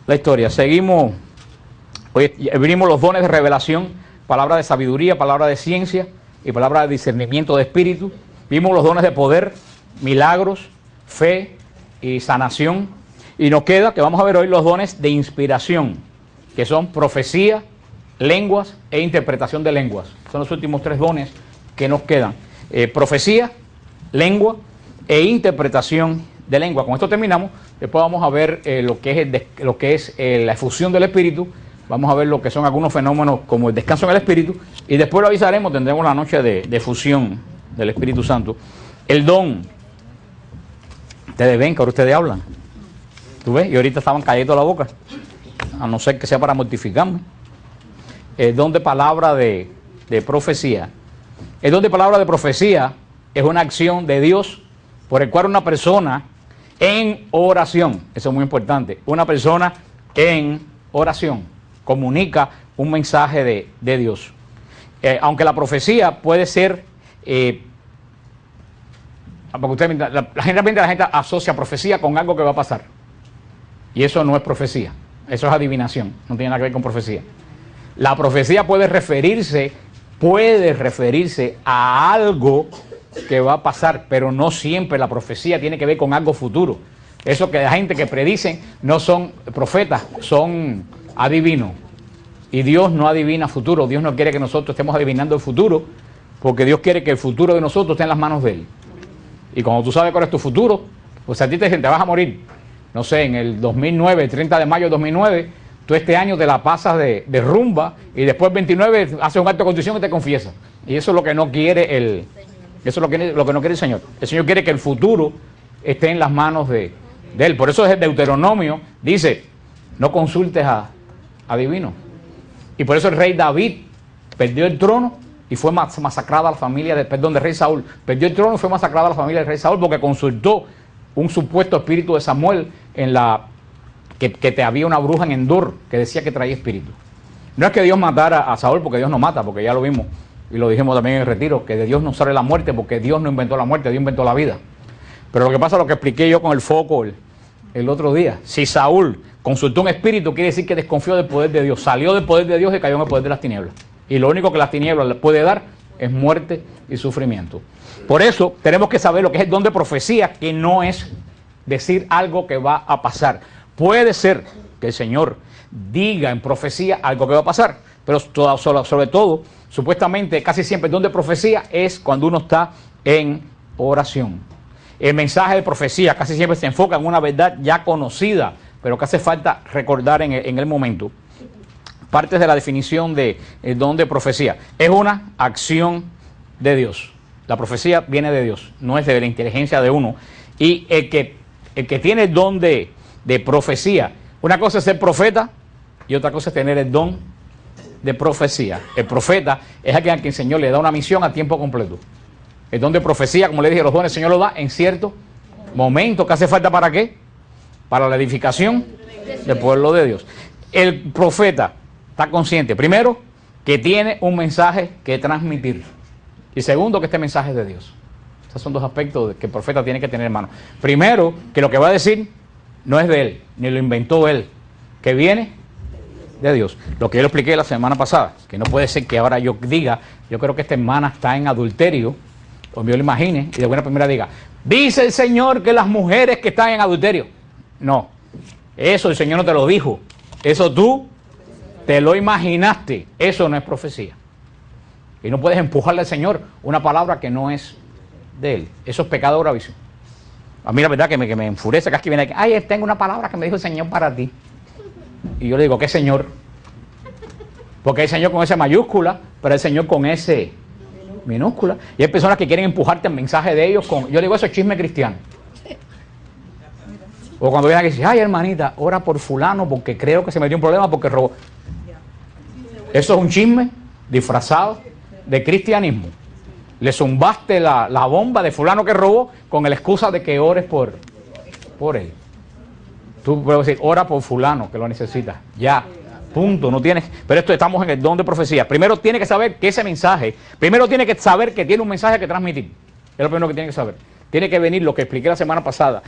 la historia. Seguimos, hoy vimos los dones de revelación, palabra de sabiduría, palabra de ciencia y palabra de discernimiento de espíritu. Vimos los dones de poder, milagros, fe y sanación. Y nos queda que vamos a ver hoy los dones de inspiración, que son profecía, lenguas e interpretación de lenguas. Son los últimos tres dones que nos quedan. Profecía, lengua e interpretación de lengua. Con esto terminamos. Después vamos a ver lo que es la efusión del espíritu. Vamos a ver lo que son algunos fenómenos como el descanso en el espíritu. Y después lo avisaremos, tendremos la noche de fusión del Espíritu Santo. El don. Ustedes ven que ahora ustedes hablan. ¿Tú ves? Y ahorita estaban callando la boca. A no ser que sea para mortificarme. El don de palabra de profecía. El don de palabra de profecía es una acción de Dios por el cual una persona en oración, eso es muy importante, una persona en oración comunica un mensaje de Dios. Aunque la profecía puede ser, porque generalmente la gente asocia profecía con algo que va a pasar. Y eso no es profecía, eso es adivinación, no tiene nada que ver con profecía. La profecía puede referirse a algo que va a pasar, pero no siempre la profecía tiene que ver con algo futuro. Eso que la gente que predicen no son profetas, son adivinos. Y Dios no adivina futuro. Dios no quiere que nosotros estemos adivinando el futuro, porque Dios quiere que el futuro de nosotros esté en las manos de Él. Y cuando tú sabes cuál es tu futuro, pues a ti te dicen, te vas a morir, no sé, en el 2009, el 30 de mayo de 2009, tú este año te la pasas de rumba y después el 29 haces un acto de contrición y te confiesas. Y eso es lo que no quiere eso es lo que no quiere el Señor. El Señor quiere que el futuro esté en las manos de Él. Por eso es el Deuteronomio, dice, no consultes a adivinos. Y por eso el rey David perdió el trono y fue masacrada la familia del rey Saúl. Perdió el trono y fue masacrada la familia del rey Saúl porque consultó un supuesto espíritu de Samuel que había una bruja en Endor que decía que traía espíritu. No es que Dios matara a Saúl, porque Dios no mata, porque ya lo vimos y lo dijimos también en el retiro, que de Dios no sale la muerte, porque Dios no inventó la muerte, Dios inventó la vida. Pero lo que pasa es lo que expliqué yo con el foco el otro día. Si Saúl consultó un espíritu, quiere decir que desconfió del poder de Dios, salió del poder de Dios y cayó en el poder de las tinieblas. Y lo único que las tinieblas le puede dar es muerte y sufrimiento. Por eso tenemos que saber lo que es el don de profecía, que no es decir algo que va a pasar. Puede ser que el Señor diga en profecía algo que va a pasar, pero sobre todo, supuestamente, casi siempre el don de profecía es cuando uno está en oración. El mensaje de profecía casi siempre se enfoca en una verdad ya conocida, pero que hace falta recordar en el momento. Partes de la definición del don de profecía. Es una acción de Dios. La profecía viene de Dios, no es de la inteligencia de uno. Y el que tiene el don de profecía, una cosa es ser profeta y otra cosa es tener el don de profecía. El profeta es aquel a quien el Señor le da una misión a tiempo completo. El don de profecía, como le dije, los dones el Señor lo da en cierto momento. ¿Qué hace falta para qué? Para la edificación del pueblo de Dios. El profeta está consciente, primero, que tiene un mensaje que transmitir. Y segundo, que este mensaje es de Dios. Estos son dos aspectos que el profeta tiene que tener en mano. Primero, que lo que va a decir no es de él, ni lo inventó él, que viene de Dios. Lo que yo le expliqué la semana pasada, que no puede ser que ahora yo diga, yo creo que esta hermana está en adulterio, o yo lo imagine, y de buena primera diga, dice el Señor que las mujeres que están en adulterio. No, eso el Señor no te lo dijo, eso tú te lo imaginaste, eso no es profecía. Y no puedes empujarle al Señor una palabra que no es de Él. Eso es pecado gravísimo. A mí la verdad que me enfurece, que aquí viene, ay, tengo una palabra que me dijo el Señor para ti. Y yo le digo, ¿qué Señor? Porque hay Señor con S mayúscula, pero hay Señor con S minúscula. Y hay personas que quieren empujarte el mensaje de ellos con... Yo le digo, eso es chisme cristiano. O cuando vienen aquí y dicen, ay, hermanita, ora por fulano porque creo que se metió un problema porque robó. Eso es un chisme disfrazado de cristianismo. Le zumbaste la bomba de fulano que robó con la excusa de que ores por él. Tú puedes decir, ora por fulano que lo necesita. Ya, punto, no tienes. Pero estamos en el don de profecía. Primero tiene que saber que ese mensaje, primero tiene que saber que tiene un mensaje que transmitir. Es lo primero que tiene que saber. Tiene que venir lo que expliqué la semana pasada.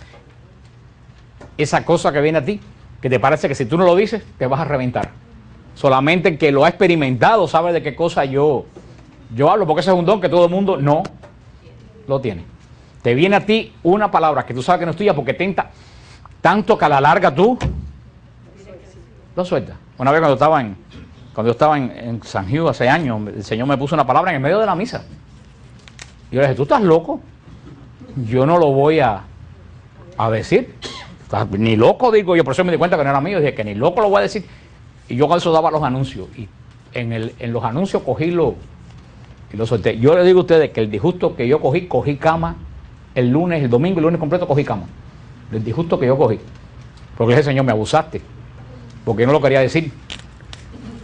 Esa cosa que viene a ti, que te parece que si tú no lo dices, te vas a reventar. Solamente el que lo ha experimentado sabe de qué cosa yo hablo, porque ese es un don que todo el mundo no lo tiene. Te viene a ti una palabra que tú sabes que no es tuya porque tenta tanto que a la larga tú lo sueltas. Una vez cuando yo estaba en San Hugh hace años, el Señor me puso una palabra en el medio de la misa. Y yo le dije, ¿tú estás loco? Yo no lo voy a decir. Ni loco, digo yo, por eso me di cuenta que no era mío. Dije que ni loco lo voy a decir. Y yo con eso daba los anuncios. Y en los anuncios cogí y lo solté. Yo le digo a ustedes que el disgusto que yo cogí cama el lunes, el domingo, el lunes completo cogí cama. El disgusto que yo cogí. Porque le dije, Señor, me abusaste. Porque yo no lo quería decir.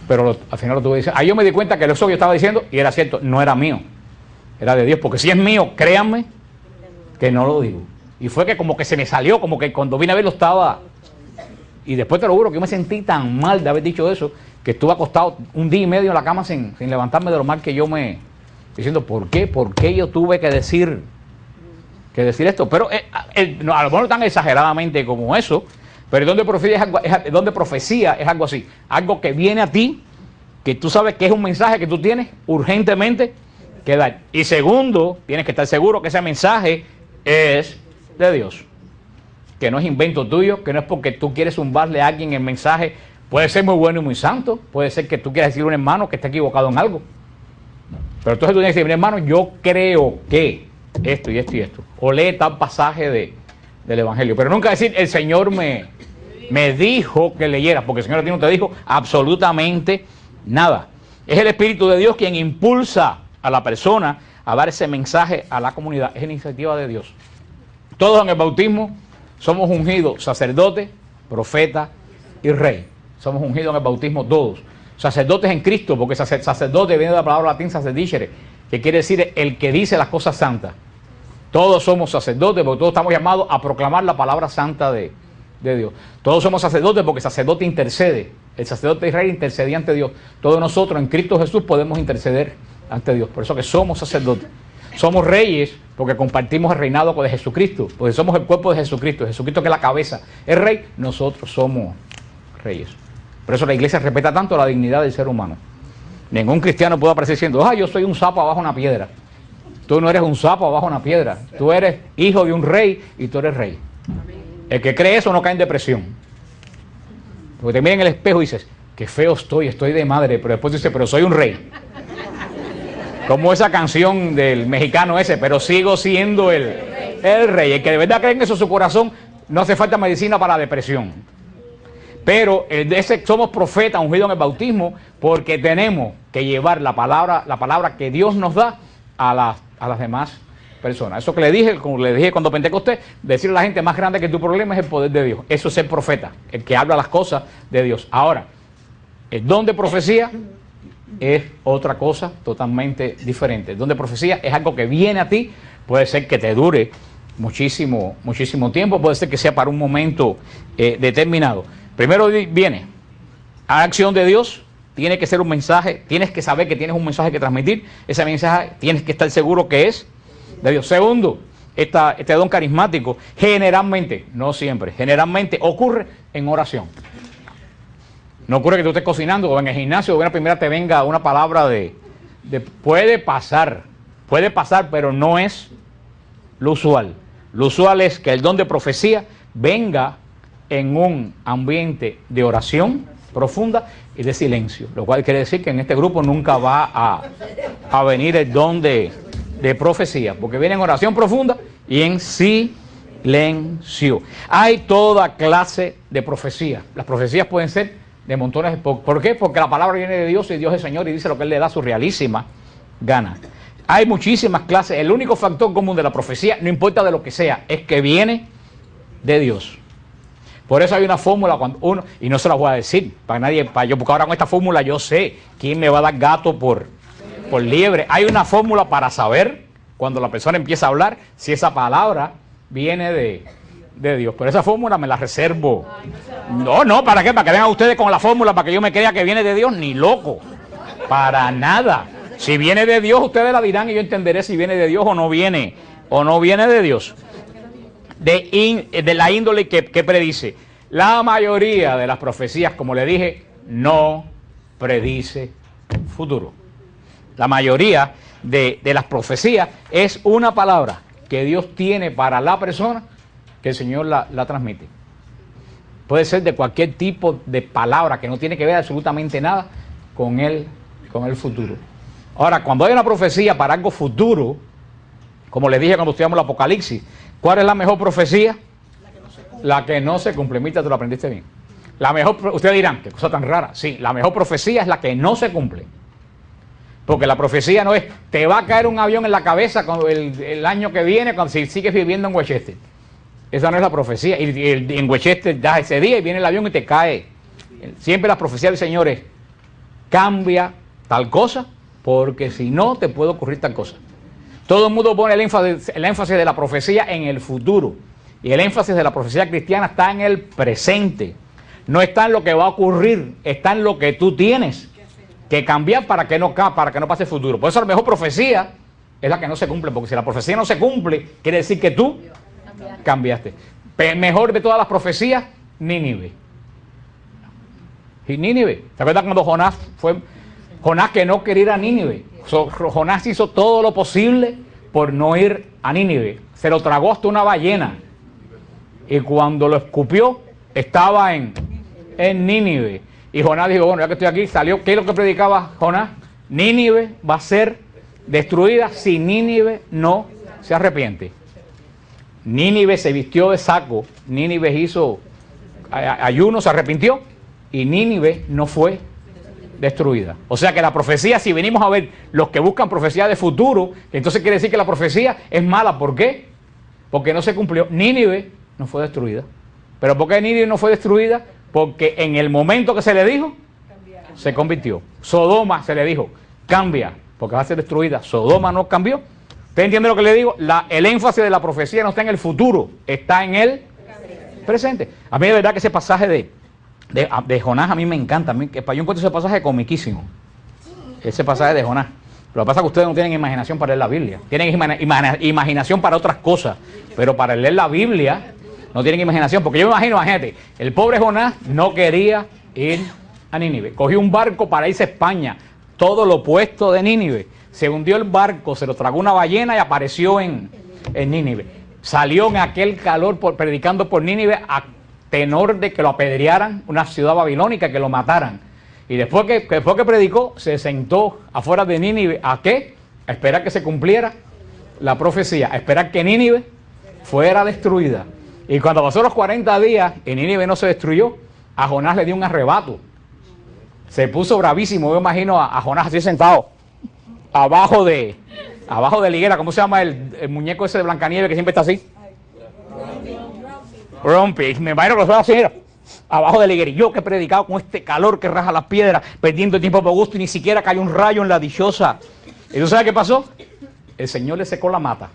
Pero al final lo tuve que decir. Ahí yo me di cuenta que eso que yo estaba diciendo, y era cierto, no era mío. Era de Dios. Porque si es mío, créanme que no lo digo. Y fue que como que se me salió, como que cuando vine a verlo estaba... Y después te lo juro que yo me sentí tan mal de haber dicho eso, que estuve acostado un día y medio en la cama sin levantarme de lo mal que yo me... Diciendo, ¿por qué? ¿Por qué yo tuve que decir esto? Pero a lo mejor no tan exageradamente como eso, pero el don de profecía es algo así. Algo que viene a ti, que tú sabes que es un mensaje que tú tienes urgentemente que dar. Y segundo, tienes que estar seguro que ese mensaje es de Dios. Que no es invento tuyo, que no es porque tú quieres zumbarle a alguien el mensaje. Puede ser muy bueno y muy santo, puede ser que tú quieras decirle a un hermano que está equivocado en algo. Pero entonces tú tienes que decir, hermano, yo creo que esto y esto y esto. O lee tal pasaje del Evangelio. Pero nunca decir, el Señor me dijo que leyera, porque el Señor a ti no te dijo absolutamente nada. Es el Espíritu de Dios quien impulsa a la persona a dar ese mensaje a la comunidad. Es iniciativa de Dios. Todos en el bautismo somos ungidos sacerdote, profeta y rey. Somos ungidos en el bautismo todos. Sacerdotes en Cristo, porque sacerdote viene de la palabra latín sacerdicere, que quiere decir el que dice las cosas santas. Todos somos sacerdotes porque todos estamos llamados a proclamar la palabra santa de Dios. Todos somos sacerdotes porque el sacerdote intercede. El sacerdote de Israel intercedía ante Dios. Todos nosotros en Cristo Jesús podemos interceder ante Dios. Por eso que somos sacerdotes. Somos reyes porque compartimos el reinado de Jesucristo. Porque somos el cuerpo de Jesucristo. Jesucristo que es la cabeza. Es rey, nosotros somos reyes. Por eso la iglesia respeta tanto la dignidad del ser humano. Ningún cristiano puede aparecer diciendo, yo soy un sapo abajo una piedra. Tú no eres un sapo abajo una piedra. Tú eres hijo de un rey y tú eres rey. El que cree eso no cae en depresión. Porque te miras en el espejo y dices, qué feo estoy de madre. Pero después dices, pero soy un rey. Como esa canción del mexicano ese, pero sigo siendo el rey. El que de verdad cree en eso en su corazón, no hace falta medicina para la depresión. Pero somos profetas ungidos en el bautismo porque tenemos que llevar la palabra que Dios nos da a las demás personas. Eso que le dije, como le dije cuando Pentecostés, decirle a la gente más grande que tu problema es el poder de Dios. Eso es ser profeta, el que habla las cosas de Dios. Ahora, el don de profecía es otra cosa totalmente diferente. El don de profecía es algo que viene a ti, puede ser que te dure muchísimo tiempo, puede ser que sea para un momento determinado. Primero viene a la acción de Dios, tiene que ser un mensaje, tienes que saber que tienes un mensaje que transmitir, ese mensaje tienes que estar seguro que es de Dios. Segundo, este don carismático generalmente, no siempre, generalmente ocurre en oración. No ocurre que tú estés cocinando o en el gimnasio o en la primera te venga una palabra puede pasar, pero no es lo usual. Lo usual es que el don de profecía venga en un ambiente de oración profunda y de silencio, lo cual quiere decir que en este grupo nunca va a venir el don de profecía, porque viene en oración profunda y en silencio. Hay toda clase de profecía. Las profecías pueden ser de montones. ¿Por qué? Porque la palabra viene de Dios y Dios es Señor y dice lo que Él le da su realísima gana. Hay muchísimas clases. El único factor común de la profecía, no importa de lo que sea, es que viene de Dios. Por eso hay una fórmula cuando uno, y no se la voy a decir para nadie, porque ahora con esta fórmula yo sé quién me va a dar gato por liebre. Hay una fórmula para saber cuando la persona empieza a hablar si esa palabra viene de Dios. Pero esa fórmula me la reservo. No, ¿para qué? Para que vengan ustedes con la fórmula para que yo me crea que viene de Dios, ni loco. Para nada. Si viene de Dios, ustedes la dirán y yo entenderé si viene de Dios o no viene de Dios. De la índole que predice. La mayoría de las profecías, como le dije, no predice futuro. La mayoría de las profecías es una palabra que Dios tiene para la persona que el Señor la transmite. Puede ser de cualquier tipo de palabra que no tiene que ver absolutamente nada con el futuro. Ahora, cuando hay una profecía para algo futuro, como les dije cuando estudiamos el Apocalipsis, ¿cuál es la mejor profecía? La que no se cumple. Mira, tú lo aprendiste bien. La mejor, ustedes dirán, qué cosa tan rara. Sí, la mejor profecía es la que no se cumple. Porque la profecía no es, te va a caer un avión en la cabeza el año que viene cuando si sigues viviendo en Westchester. Esa no es la profecía. Y en Westchester das ese día y viene el avión y te cae. Siempre la profecía del Señor es, cambia tal cosa, porque si no te puede ocurrir tal cosa. Todo el mundo pone el énfasis de la profecía en el futuro. Y el énfasis de la profecía cristiana está en el presente. No está en lo que va a ocurrir, está en lo que tú tienes que cambiar para que no pase el futuro. Por eso la mejor profecía es la que no se cumple, porque si la profecía no se cumple, quiere decir que tú cambiaste. Mejor de todas las profecías, Nínive. Y Nínive, ¿te acuerdas cuando Jonás que no quería ir a Nínive? Jonás hizo todo lo posible por no ir a Nínive. Se lo tragó hasta una ballena. Y cuando lo escupió, estaba en Nínive. Y Jonás dijo, bueno, ya que estoy aquí, salió. ¿Qué es lo que predicaba Jonás? Nínive va a ser destruida si Nínive no se arrepiente. Nínive se vistió de saco, Nínive hizo ayuno, se arrepintió y Nínive no fue destruida. O sea que la profecía, si venimos a ver los que buscan profecía de futuro, entonces quiere decir que la profecía es mala. ¿Por qué? Porque no se cumplió. Nínive no fue destruida. ¿Pero por qué Nínive no fue destruida? Porque en el momento que se le dijo, se convirtió. Sodoma se le dijo, cambia, porque va a ser destruida. Sodoma no cambió. ¿Usted entiende lo que le digo? El énfasis de la profecía no está en el futuro, está en el presente. A mí de verdad que ese pasaje de Jonás a mí me encanta. Yo encuentro ese pasaje comiquísimo. Ese pasaje de Jonás. Lo que pasa es que ustedes no tienen imaginación para leer la Biblia. Tienen imaginación para otras cosas. Pero para leer la Biblia no tienen imaginación. Porque yo me imagino, imagínate, el pobre Jonás no quería ir a Nínive. Cogió un barco para irse a España. Todo lo opuesto de Nínive. Se hundió el barco, se lo tragó una ballena y apareció en Nínive. Salió en aquel calor predicando por Nínive a tenor de que lo apedrearan, una ciudad babilónica, que lo mataran. Y después que predicó, se sentó afuera de Nínive. ¿A qué? A esperar que se cumpliera la profecía, a esperar que Nínive fuera destruida. Y cuando pasó los 40 días y Nínive no se destruyó, a Jonás le dio un arrebato. Se puso bravísimo. Yo imagino a Jonás así sentado, abajo de la higuera. ¿Cómo se llama el muñeco ese de Blancanieves que siempre está así? Grumpy. Me imagino que lo así, era abajo de la higuera. Y yo que he predicado con este calor que raja las piedras, perdiendo el tiempo por gusto y ni siquiera cayó un rayo en la dichosa. ¿Y tú sabes qué pasó? El Señor le secó la mata.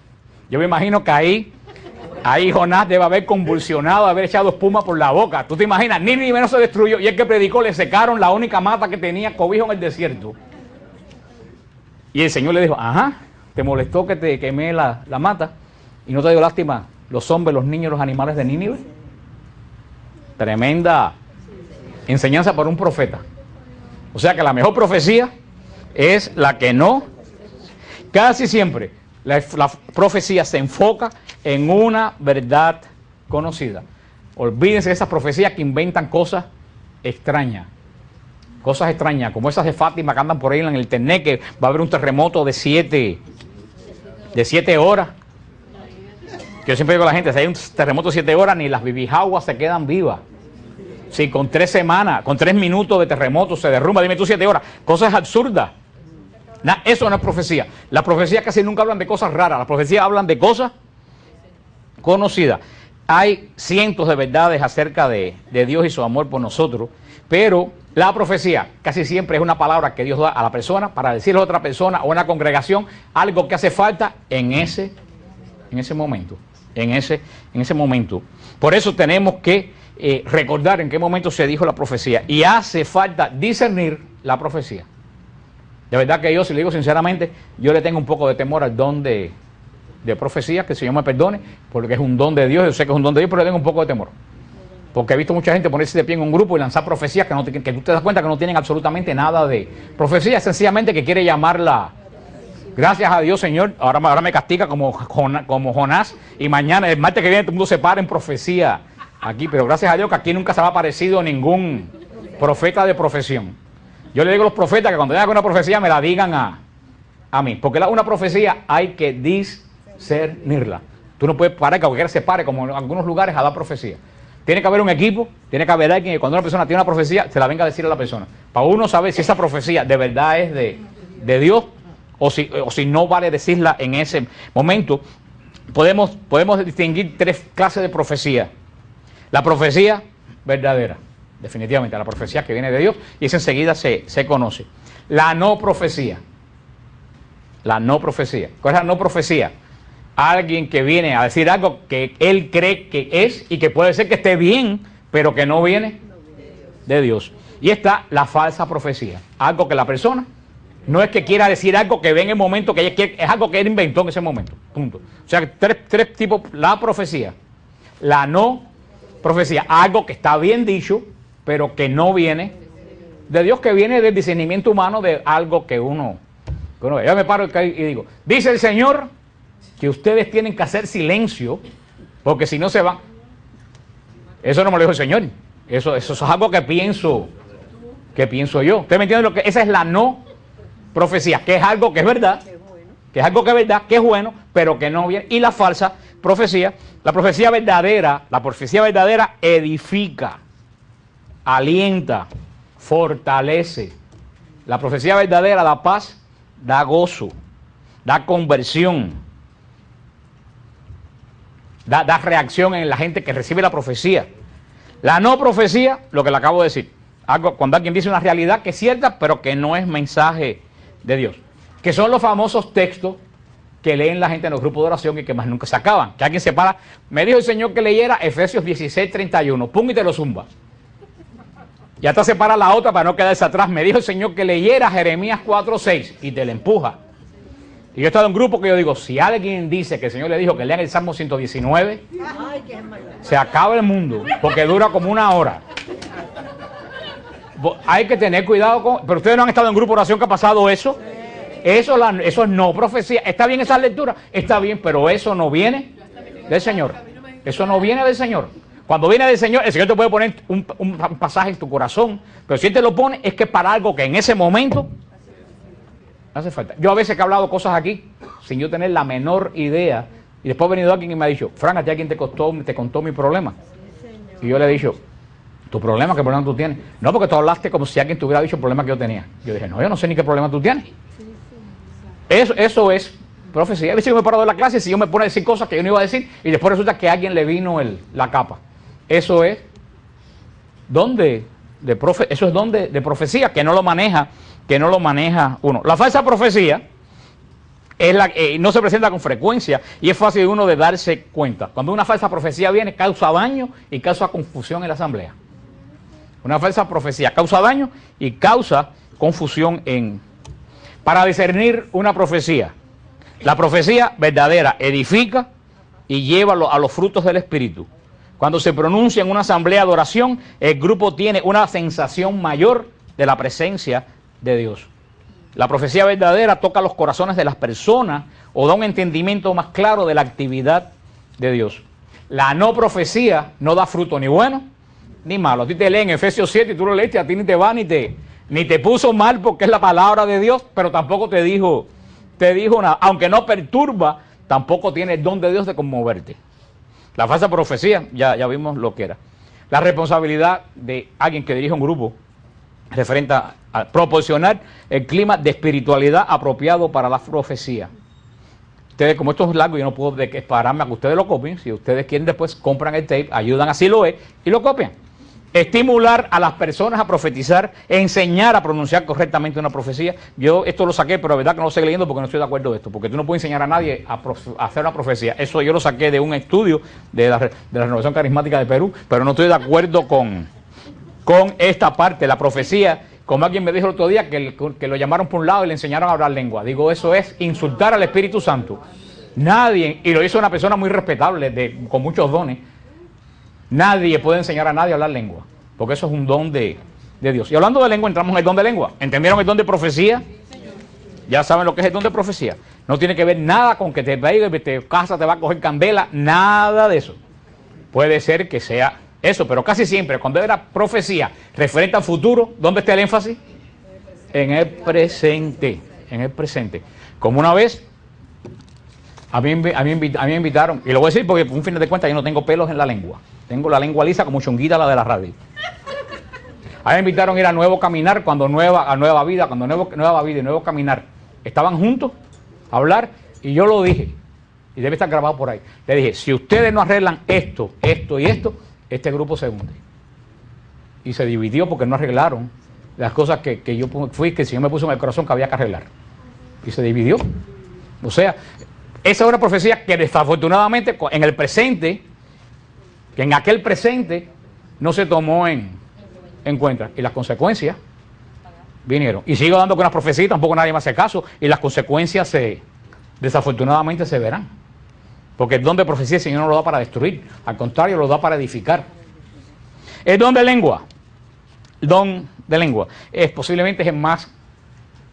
Yo me imagino que ahí Jonás debe haber convulsionado, haber echado espuma por la boca. ¿Tú te imaginas? Nínive no se destruyó y el que predicó le secaron la única mata que tenía cobijo en el desierto. Y el Señor le dijo, ajá, ¿te molestó que te quemé la mata? ¿Y no te dio lástima los hombres, los niños, los animales de Nínive? Tremenda enseñanza para un profeta. O sea que la mejor profecía es la que no, casi siempre la profecía se enfoca en una verdad conocida. Olvídense de esas profecías que inventan cosas extrañas. Cosas extrañas, como esas de Fátima que andan por ahí en el internet, que va a haber un terremoto de 7 horas. Que yo siempre digo a la gente, si hay un terremoto de 7 horas, ni las bibijaguas se quedan vivas. Si con 3 semanas, con 3 minutos de terremoto se derrumba, dime tú 7 horas. Cosas absurdas. Eso no es profecía. Las profecías casi nunca hablan de cosas raras. Las profecías hablan de cosas conocidas. Hay cientos de verdades acerca de Dios y su amor por nosotros, pero la profecía casi siempre es una palabra que Dios da a la persona para decirle a otra persona o a una congregación algo que hace falta en ese momento. En ese momento. Por eso tenemos que recordar en qué momento se dijo la profecía. Y hace falta discernir la profecía. De verdad que yo, si le digo sinceramente, yo le tengo un poco de temor al don de profecía, que el Señor me perdone, porque es un don de Dios, yo sé que es un don de Dios, pero le tengo un poco de temor. Porque he visto mucha gente ponerse de pie en un grupo y lanzar profecías que tú te das cuenta que no tienen absolutamente nada de profecía, sencillamente que quiere llamarla. Gracias a Dios, Señor, ahora me castiga como Jonás, y mañana, el martes que viene, todo el mundo se para en profecía aquí, pero gracias a Dios que aquí nunca se ha aparecido ningún profeta de profesión. Yo le digo a los profetas que cuando tengan una profecía me la digan a mí, porque una profecía hay que discernirla. Tú no puedes parar que cualquiera se pare, como en algunos lugares, a dar profecía. Tiene que haber un equipo, tiene que haber alguien que cuando una persona tiene una profecía, se la venga a decir a la persona. Para uno saber si esa profecía de verdad es de Dios, o si no vale decirla en ese momento. Podemos distinguir tres clases de profecía. La profecía verdadera, definitivamente, la profecía que viene de Dios, y esa enseguida se conoce. La no profecía. La no profecía. ¿Cuál es la no profecía? Alguien que viene a decir algo que él cree que es y que puede ser que esté bien, pero que no viene de Dios. Y está la falsa profecía. Algo que la persona no es que quiera decir algo que ve en el momento, que ella quiere, es algo que él inventó en ese momento. Punto. O sea, tres tipos. La profecía, la no profecía, algo que está bien dicho, pero que no viene de Dios, que viene del discernimiento humano de algo que uno ve. Yo me paro y digo, dice el Señor que ustedes tienen que hacer silencio, porque si no se van. Eso no me lo dijo el Señor. Eso es algo que pienso yo. ¿Ustedes me entienden lo que? Esa es la no profecía, que es algo que es verdad, que es algo que es verdad, que es bueno, pero que no viene. Y la falsa profecía, la profecía verdadera edifica, alienta, fortalece. La profecía verdadera da paz, da gozo, da conversión, da reacción en la gente que recibe la profecía. La no profecía, lo que le acabo de decir, cuando alguien dice una realidad que es cierta, pero que no es mensaje de Dios, que son los famosos textos que leen la gente en los grupos de oración y que más nunca se acaban. Que alguien se para, me dijo el Señor que leyera Efesios 16:31, pum, y te lo zumba. Y hasta se para la otra para no quedarse atrás. Me dijo el Señor que leyera Jeremías 4:6 y te la empuja. Y yo he estado en un grupo que yo digo, si alguien dice que el Señor le dijo que lean el Salmo 119, se acaba el mundo, porque dura como una hora. Hay que tener cuidado con... Pero ustedes no han estado en grupo de oración que ha pasado eso. Eso es no profecía. ¿Está bien esa lectura? Está bien, pero eso no viene del Señor. Eso no viene del Señor. Cuando viene del Señor, el Señor te puede poner un pasaje en tu corazón, pero si Él te lo pone es que para algo que en ese momento hace falta. Yo a veces que he hablado cosas aquí sin yo tener la menor idea, y después ha venido alguien y me ha dicho, Fran, ¿a ti alguien te contó mi problema? Y yo le he dicho, ¿tu problema? ¿Qué problema tú tienes? No, porque tú hablaste como si alguien te hubiera dicho el problema que yo tenía. Yo dije, no, yo no sé ni qué problema tú tienes. Eso es profecía. A veces yo me paro de la clase y si yo me pone a decir cosas que yo no iba a decir y después resulta que a alguien le vino la capa. Eso es don de profecía, que no lo maneja uno. La falsa profecía es no se presenta con frecuencia y es fácil uno de darse cuenta. Cuando una falsa profecía viene, causa daño y causa confusión en la asamblea. Una falsa profecía causa daño y causa confusión Para discernir una profecía, la profecía verdadera edifica y lleva a los frutos del Espíritu. Cuando se pronuncia en una asamblea de oración, el grupo tiene una sensación mayor de la presencia de Dios. La profecía verdadera toca los corazones de las personas o da un entendimiento más claro de la actividad de Dios. La no profecía no da fruto ni bueno ni malo. A ti te leen Efesios 7 y tú lo leíste, a ti ni te va ni te puso mal porque es la palabra de Dios, pero tampoco te dijo nada. Aunque no perturba, tampoco tiene el don de Dios de conmoverte. La falsa profecía, ya vimos lo que era. La responsabilidad de alguien que dirige un grupo referente a proporcionar el clima de espiritualidad apropiado para la profecía. Ustedes, como esto es largo, yo no puedo pararme a que ustedes lo copien. Si ustedes quieren, después compran el tape, ayudan a Siloé y lo copian. Estimular a las personas a profetizar, enseñar a pronunciar correctamente una profecía. Yo esto lo saqué, pero la verdad que no lo estoy leyendo porque no estoy de acuerdo de esto, porque tú no puedes enseñar a nadie a hacer una profecía. Eso yo lo saqué de un estudio de la Renovación Carismática de Perú, pero no estoy de acuerdo con esta parte. La profecía, como alguien me dijo el otro día, que lo llamaron por un lado y le enseñaron a hablar lengua. Digo, eso es insultar al Espíritu Santo. Nadie, y lo hizo una persona muy respetable, con muchos dones. Nadie puede enseñar a nadie a hablar lengua, porque eso es un don de Dios. Y hablando de lengua, entramos en el don de lengua. ¿Entendieron el don de profecía? Ya saben lo que es el don de profecía. No tiene que ver nada con que te vaya y te casa, te va a coger candela, nada de eso. Puede ser que sea eso, pero casi siempre, cuando era profecía referente al futuro, ¿dónde está el énfasis? En el presente, en el presente. Como una vez, a mí me invitaron, y lo voy a decir porque por un fin de cuentas yo no tengo pelos en la lengua. Tengo la lengua lisa como chonguita la de la radio. A mí me invitaron a ir a Nuevo Caminar, cuando Nueva Vida y Nuevo Caminar estaban juntos a hablar, y yo lo dije, y debe estar grabado por ahí. Le dije, si ustedes no arreglan esto, esto y esto, este grupo se hunde. Y se dividió porque no arreglaron las cosas que yo fui, que el Señor me puso en el corazón que había que arreglar. Y se dividió. O sea, esa es una profecía que desafortunadamente en el presente, que en aquel presente no se tomó en cuenta. Y las consecuencias vinieron. Y sigo dando con las profecías, tampoco nadie me hace caso. Y las consecuencias desafortunadamente se verán. Porque el don de profecía el Señor no lo da para destruir. Al contrario, lo da para edificar. El don de lengua. El don de lengua. Posiblemente es el más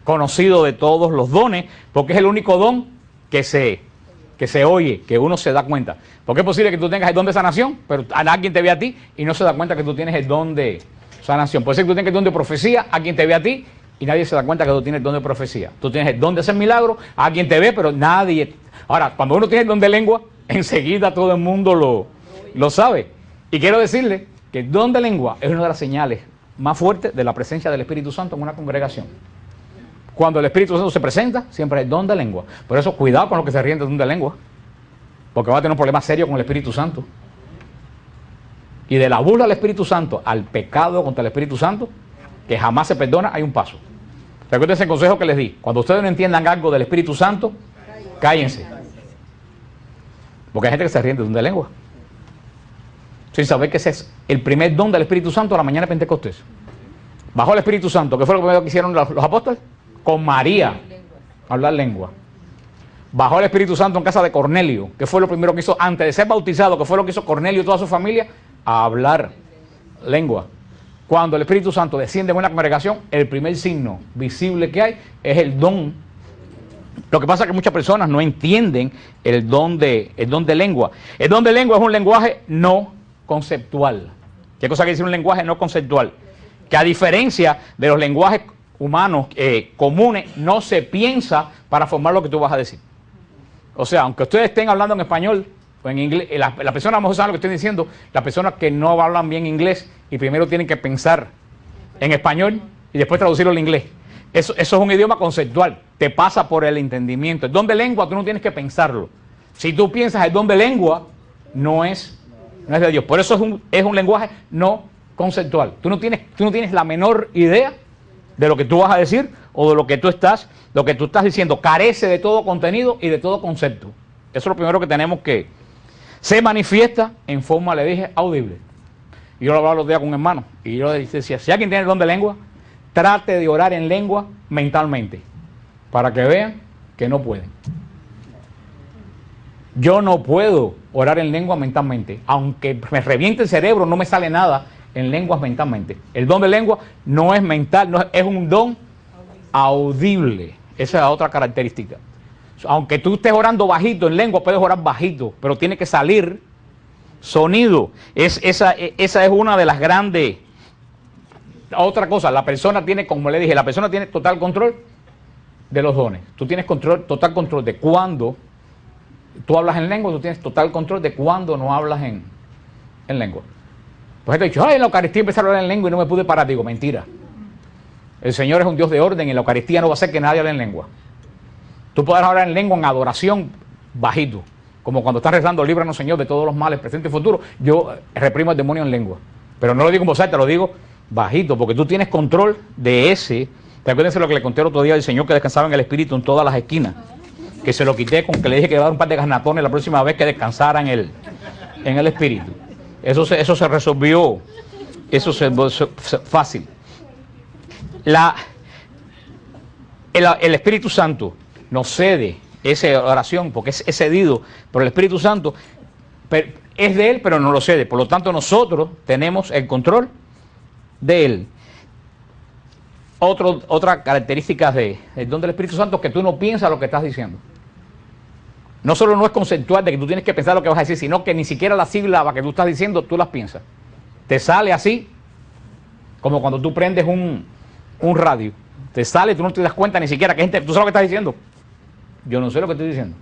conocido de todos los dones, porque es el único don que se oye, que uno se da cuenta. Porque es posible que tú tengas el don de sanación, pero alguien te ve a ti y no se da cuenta que tú tienes el don de sanación. Puede ser que tú tengas el don de profecía, alguien te ve a ti y nadie se da cuenta que tú tienes el don de profecía. Tú tienes el don de hacer milagros, alguien te ve, pero nadie. Ahora, cuando uno tiene el don de lengua, enseguida todo el mundo lo sabe. Y quiero decirle que el don de lengua es una de las señales más fuertes de la presencia del Espíritu Santo en una congregación. Cuando el Espíritu Santo se presenta, siempre es el don de lengua. Por eso, cuidado con lo que se ríen del don de lengua, porque va a tener un problema serio con el Espíritu Santo. Y de la burla al Espíritu Santo al pecado contra el Espíritu Santo, que jamás se perdona, hay un paso. Recuerden ese consejo que les di. Cuando ustedes no entiendan algo del Espíritu Santo, cállense. Porque hay gente que se ríe del don de lengua, sin saber que ese es el primer don del Espíritu Santo a la mañana de Pentecostés. Bajó el Espíritu Santo. ¿Qué fue lo primero que hicieron los apóstoles? Con María, hablar lengua. Bajó el Espíritu Santo en casa de Cornelio. ¿Qué fue lo primero que hizo antes de ser bautizado? ¿Qué fue lo que hizo Cornelio y toda su familia? A hablar lengua. Cuando el Espíritu Santo desciende en una congregación, el primer signo visible que hay es el don. Lo que pasa es que muchas personas no entienden el don de lengua. El don de lengua es un lenguaje no conceptual. ¿Qué cosa quiere decir un lenguaje no conceptual? Que a diferencia de los lenguajes humanos comunes, no se piensa para formar lo que tú vas a decir. O sea, aunque ustedes estén hablando en español o en inglés, las personas a lo mejor saben lo que estoy diciendo, las personas que no hablan bien inglés y primero tienen que pensar en español y después traducirlo al inglés. Eso es un idioma conceptual, te pasa por el entendimiento. El don de lengua tú no tienes que pensarlo. Si tú piensas el don de lengua, no es de Dios. Por eso es un lenguaje no conceptual. Tú no tienes la menor idea de lo que tú vas a decir o de lo que tú estás diciendo. Carece de todo contenido y de todo concepto. Eso es lo primero que tenemos que... Se manifiesta en forma, le dije, audible. Y yo lo hablaba los días con un hermano y yo le decía, si alguien tiene el don de lengua, trate de orar en lengua mentalmente, para que vean que no pueden. Yo no puedo orar en lengua mentalmente, aunque me reviente el cerebro, no me sale nada en lenguas mentalmente. El don de lengua no es mental, es un don audible. Esa es la otra característica. Aunque tú estés orando bajito en lengua, puedes orar bajito, pero tiene que salir sonido. Esa es una de las grandes... Otra cosa, la persona tiene, como le dije, la persona tiene total control de los dones. Tú tienes total control de cuándo tú hablas en lengua, tú tienes total control de cuándo no hablas en lengua. Pues te he dicho, en la Eucaristía empecé a hablar en lengua y no me pude parar. Digo, mentira. El Señor es un Dios de orden y en la Eucaristía no va a hacer que nadie hable en lengua. Tú puedes hablar en lengua en adoración bajito, como cuando estás rezando, líbranos Señor de todos los males, presente y futuro. Yo reprimo al demonio en lengua, pero no lo digo en voz alta, lo digo bajito, porque tú tienes control de ese. Recuérdense lo que le conté el otro día al Señor que descansaba en el Espíritu en todas las esquinas, que se lo quité con que le dije que iba a dar un par de garnatones la próxima vez que descansara en el Espíritu. Eso se resolvió, fácil. El Espíritu Santo nos cede esa oración porque es cedido por el Espíritu Santo. Pero es de Él, pero no lo cede. Por lo tanto, nosotros tenemos el control de Él. Otra característica del don del Espíritu Santo es que tú no piensas lo que estás diciendo. No solo no es conceptual de que tú tienes que pensar lo que vas a decir, sino que ni siquiera las sílabas que tú estás diciendo, tú las piensas. Te sale así, como cuando tú prendes un radio. Te sale y tú no te das cuenta ni siquiera que gente, tú sabes lo que estás diciendo. Yo no sé lo que estoy diciendo.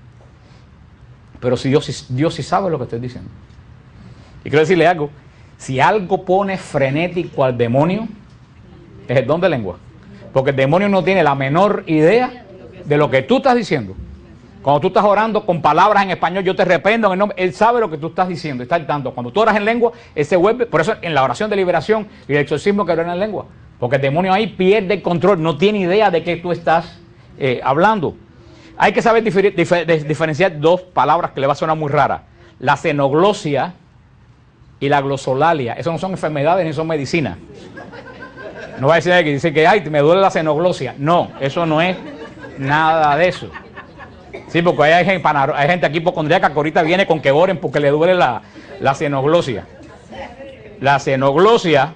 Pero si Dios sí sabe lo que estoy diciendo. Y quiero decirle algo, si algo pone frenético al demonio, es el don de lengua. Porque el demonio no tiene la menor idea de lo que tú estás diciendo. Cuando tú estás orando con palabras en español, yo te reprendo en el nombre, él sabe lo que tú estás diciendo, está al tanto. Cuando tú oras en lengua, él se vuelve, por eso en la oración de liberación y el exorcismo que oran en lengua. Porque el demonio ahí pierde el control, no tiene idea de qué tú estás hablando. Hay que saber diferenciar dos palabras que le va a sonar muy raras. La xenoglosia y la glosolalia. Eso no son enfermedades ni son medicinas. No va a decir que dice que ay, me duele la xenoglosia. No, eso no es nada de eso. Sí, porque hay gente aquí hipocondríaca que ahorita viene con que oren porque le duele la xenoglosia. La xenoglosia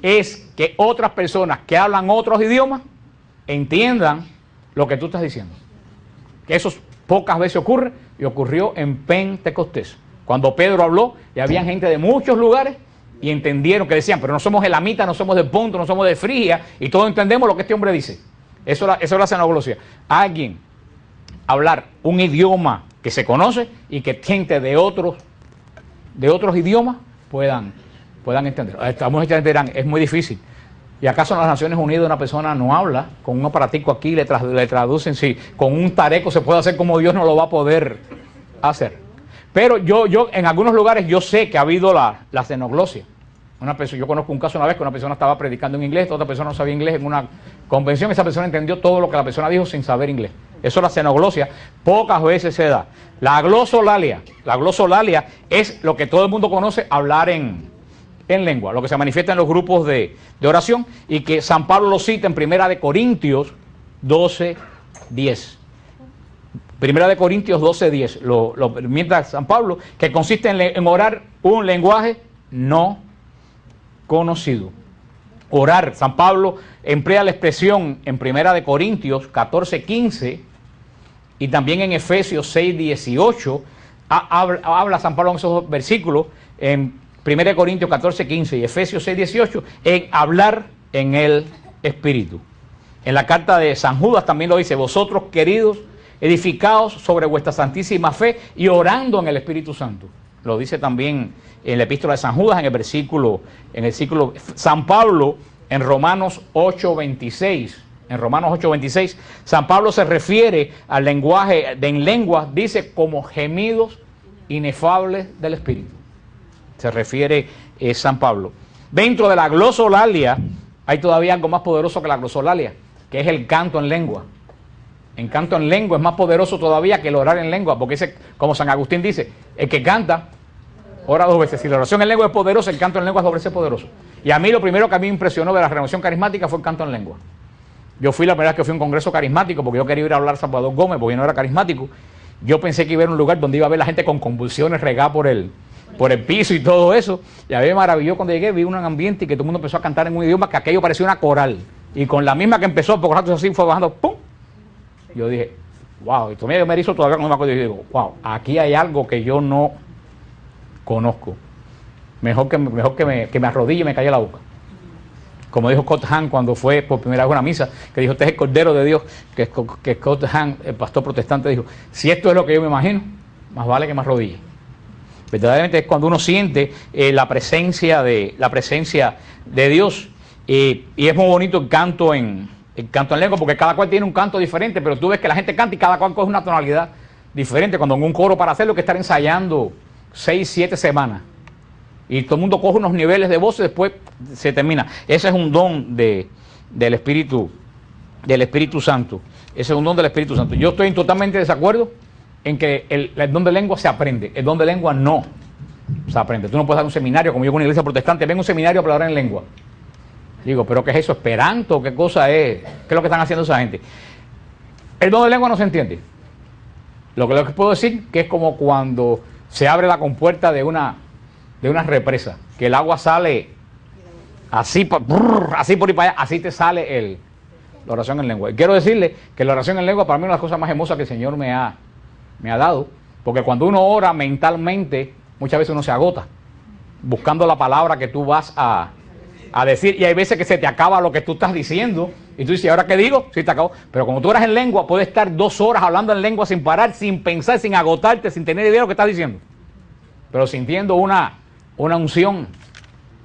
es que otras personas que hablan otros idiomas entiendan lo que tú estás diciendo. Que eso pocas veces ocurre y ocurrió en Pentecostés. Cuando Pedro habló y había gente de muchos lugares y entendieron que decían, pero no somos elamitas, no somos de Ponto, no somos de Frigia y todos entendemos lo que este hombre dice. Eso es la xenoglosia. Alguien hablar un idioma que se conoce y que gente de otros idiomas puedan entender. Muchos entenderán, es muy difícil. ¿Y acaso en las Naciones Unidas una persona no habla con un aparatico aquí, le traducen? Sí, con un tareco se puede hacer como Dios no lo va a poder hacer. Pero yo en algunos lugares yo sé que ha habido la xenoglosia. Yo conozco un caso una vez que una persona estaba predicando en inglés, otra persona no sabía inglés en una convención, esa persona entendió todo lo que la persona dijo sin saber inglés. Eso es la xenoglosia, pocas veces se da. La glosolalia es lo que todo el mundo conoce, hablar en lengua, lo que se manifiesta en los grupos de oración y que San Pablo lo cita en Primera de Corintios 12:10. Primera de Corintios 12:10, mientras San Pablo, que consiste en orar un lenguaje no conocido. Orar, San Pablo emplea la expresión en Primera de Corintios 14:15 y también en Efesios 6:18, habla San Pablo en esos versículos, en 1 Corintios 14:15 y Efesios 6:18, en hablar en el Espíritu. En la carta de San Judas también lo dice, vosotros queridos, edificaos sobre vuestra santísima fe y orando en el Espíritu Santo. Lo dice también en la epístola de San Judas, en el versículo San Pablo en Romanos 8:26. En Romanos 8:26, San Pablo se refiere al lenguaje en lenguas, dice, como gemidos inefables del Espíritu. Se refiere San Pablo. Dentro de la glosolalia hay todavía algo más poderoso que la glosolalia, que es el canto en lengua. En canto en lengua es más poderoso todavía que el orar en lengua, porque ese, como San Agustín dice, el que canta, ora dos veces. Si la oración en lengua es poderosa, el canto en lengua es dos veces poderoso. Y a mí lo primero que a mí me impresionó de la renovación carismática fue el canto en lengua. Yo fui la primera vez que fui a un congreso carismático, porque yo quería ir a hablar a Salvador Gómez, porque yo no era carismático. Yo pensé que iba a ir a un lugar donde iba a ver la gente con convulsiones regada por el piso y todo eso. Y a mí me maravilló cuando llegué, vi un ambiente y que todo el mundo empezó a cantar en un idioma que aquello parecía una coral. Y con la misma que empezó, por rato así fue bajando, ¡pum! Yo dije, wow, y todavía me hizo todavía no me acuerdo. Y yo digo, wow, aquí hay algo que yo no conozco. Mejor que me arrodille y me calle la boca. Como dijo Scott Hahn cuando fue por primera vez a una misa, que dijo, este es el Cordero de Dios, que Scott Hahn, el pastor protestante, dijo, si esto es lo que yo me imagino, más vale que me arrodille. Verdaderamente es cuando uno siente la presencia de Dios. Y es muy bonito el canto en lengua, porque cada cual tiene un canto diferente, pero tú ves que la gente canta y cada cual coge una tonalidad diferente. Cuando en un coro para hacerlo hay que estar ensayando 6, 7 semanas. Y todo el mundo coge unos niveles de voz y después se termina. Ese es un don del Espíritu Santo. Ese es un don del Espíritu Santo. Yo estoy totalmente de desacuerdo en que el don de lengua se aprende. El don de lengua no se aprende. Tú no puedes dar un seminario, como yo con una iglesia protestante, vengo a un seminario para hablar en lengua. Digo, ¿pero qué es eso? ¿Esperanto? ¿Qué cosa es? ¿Qué es lo que están haciendo esa gente? El don de lengua no se entiende. Lo que puedo decir que es como cuando se abre la compuerta de una represa, que el agua sale así, así por ahí para allá, así te sale la oración en lengua. Y quiero decirle que la oración en lengua para mí es una de las cosas más hermosas que el Señor me ha dado, porque cuando uno ora mentalmente, muchas veces uno se agota, buscando la palabra que tú vas a decir, y hay veces que se te acaba lo que tú estás diciendo, y tú dices, ¿ahora qué digo? Sí, te acabó. Pero cuando tú oras en lengua, puedes estar 2 horas hablando en lengua sin parar, sin pensar, sin agotarte, sin tener idea de lo que estás diciendo, pero sintiendo una unción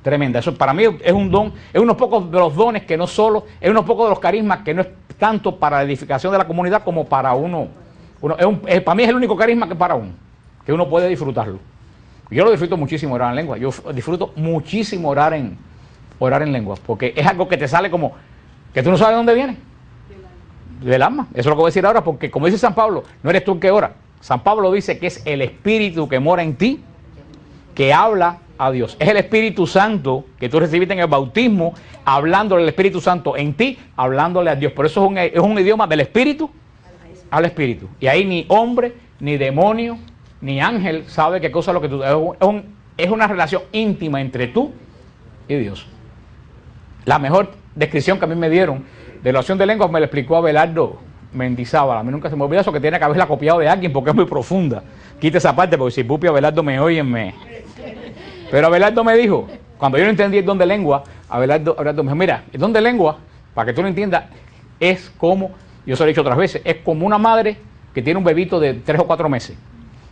tremenda. Eso para mí es un don, es unos pocos de los dones que no solo, es unos pocos de los carismas que no es tanto para la edificación de la comunidad como para uno para mí es el único carisma que para uno, que uno puede disfrutarlo. Yo lo disfruto muchísimo orar en lengua, yo disfruto muchísimo orar en lengua, porque es algo que te sale como, que tú no sabes de dónde viene, del alma. Eso es lo que voy a decir ahora, porque como dice San Pablo, no eres tú el que ora. San Pablo dice que es el Espíritu que mora en ti, que habla a Dios. Es el Espíritu Santo que tú recibiste en el bautismo, hablándole al Espíritu Santo en ti, hablándole a Dios. Por eso es un idioma del Espíritu al Espíritu. Y ahí ni hombre, ni demonio, ni ángel sabe qué cosa es lo que tú... Es una relación íntima entre tú y Dios. La mejor descripción que a mí me dieron de la oración de lengua me la explicó Abelardo Mendizábal. A mí nunca se me olvida eso, que tiene que haberla copiado de alguien porque es muy profunda. Quita esa parte, porque si Pupi y Abelardo me oyen, Pero Abelardo me dijo, cuando yo no entendí el don de lengua, Abelardo me dijo, mira, el don de lengua, para que tú lo entiendas, es como, yo se lo he dicho otras veces, es como una madre que tiene un bebito de 3 o 4 meses.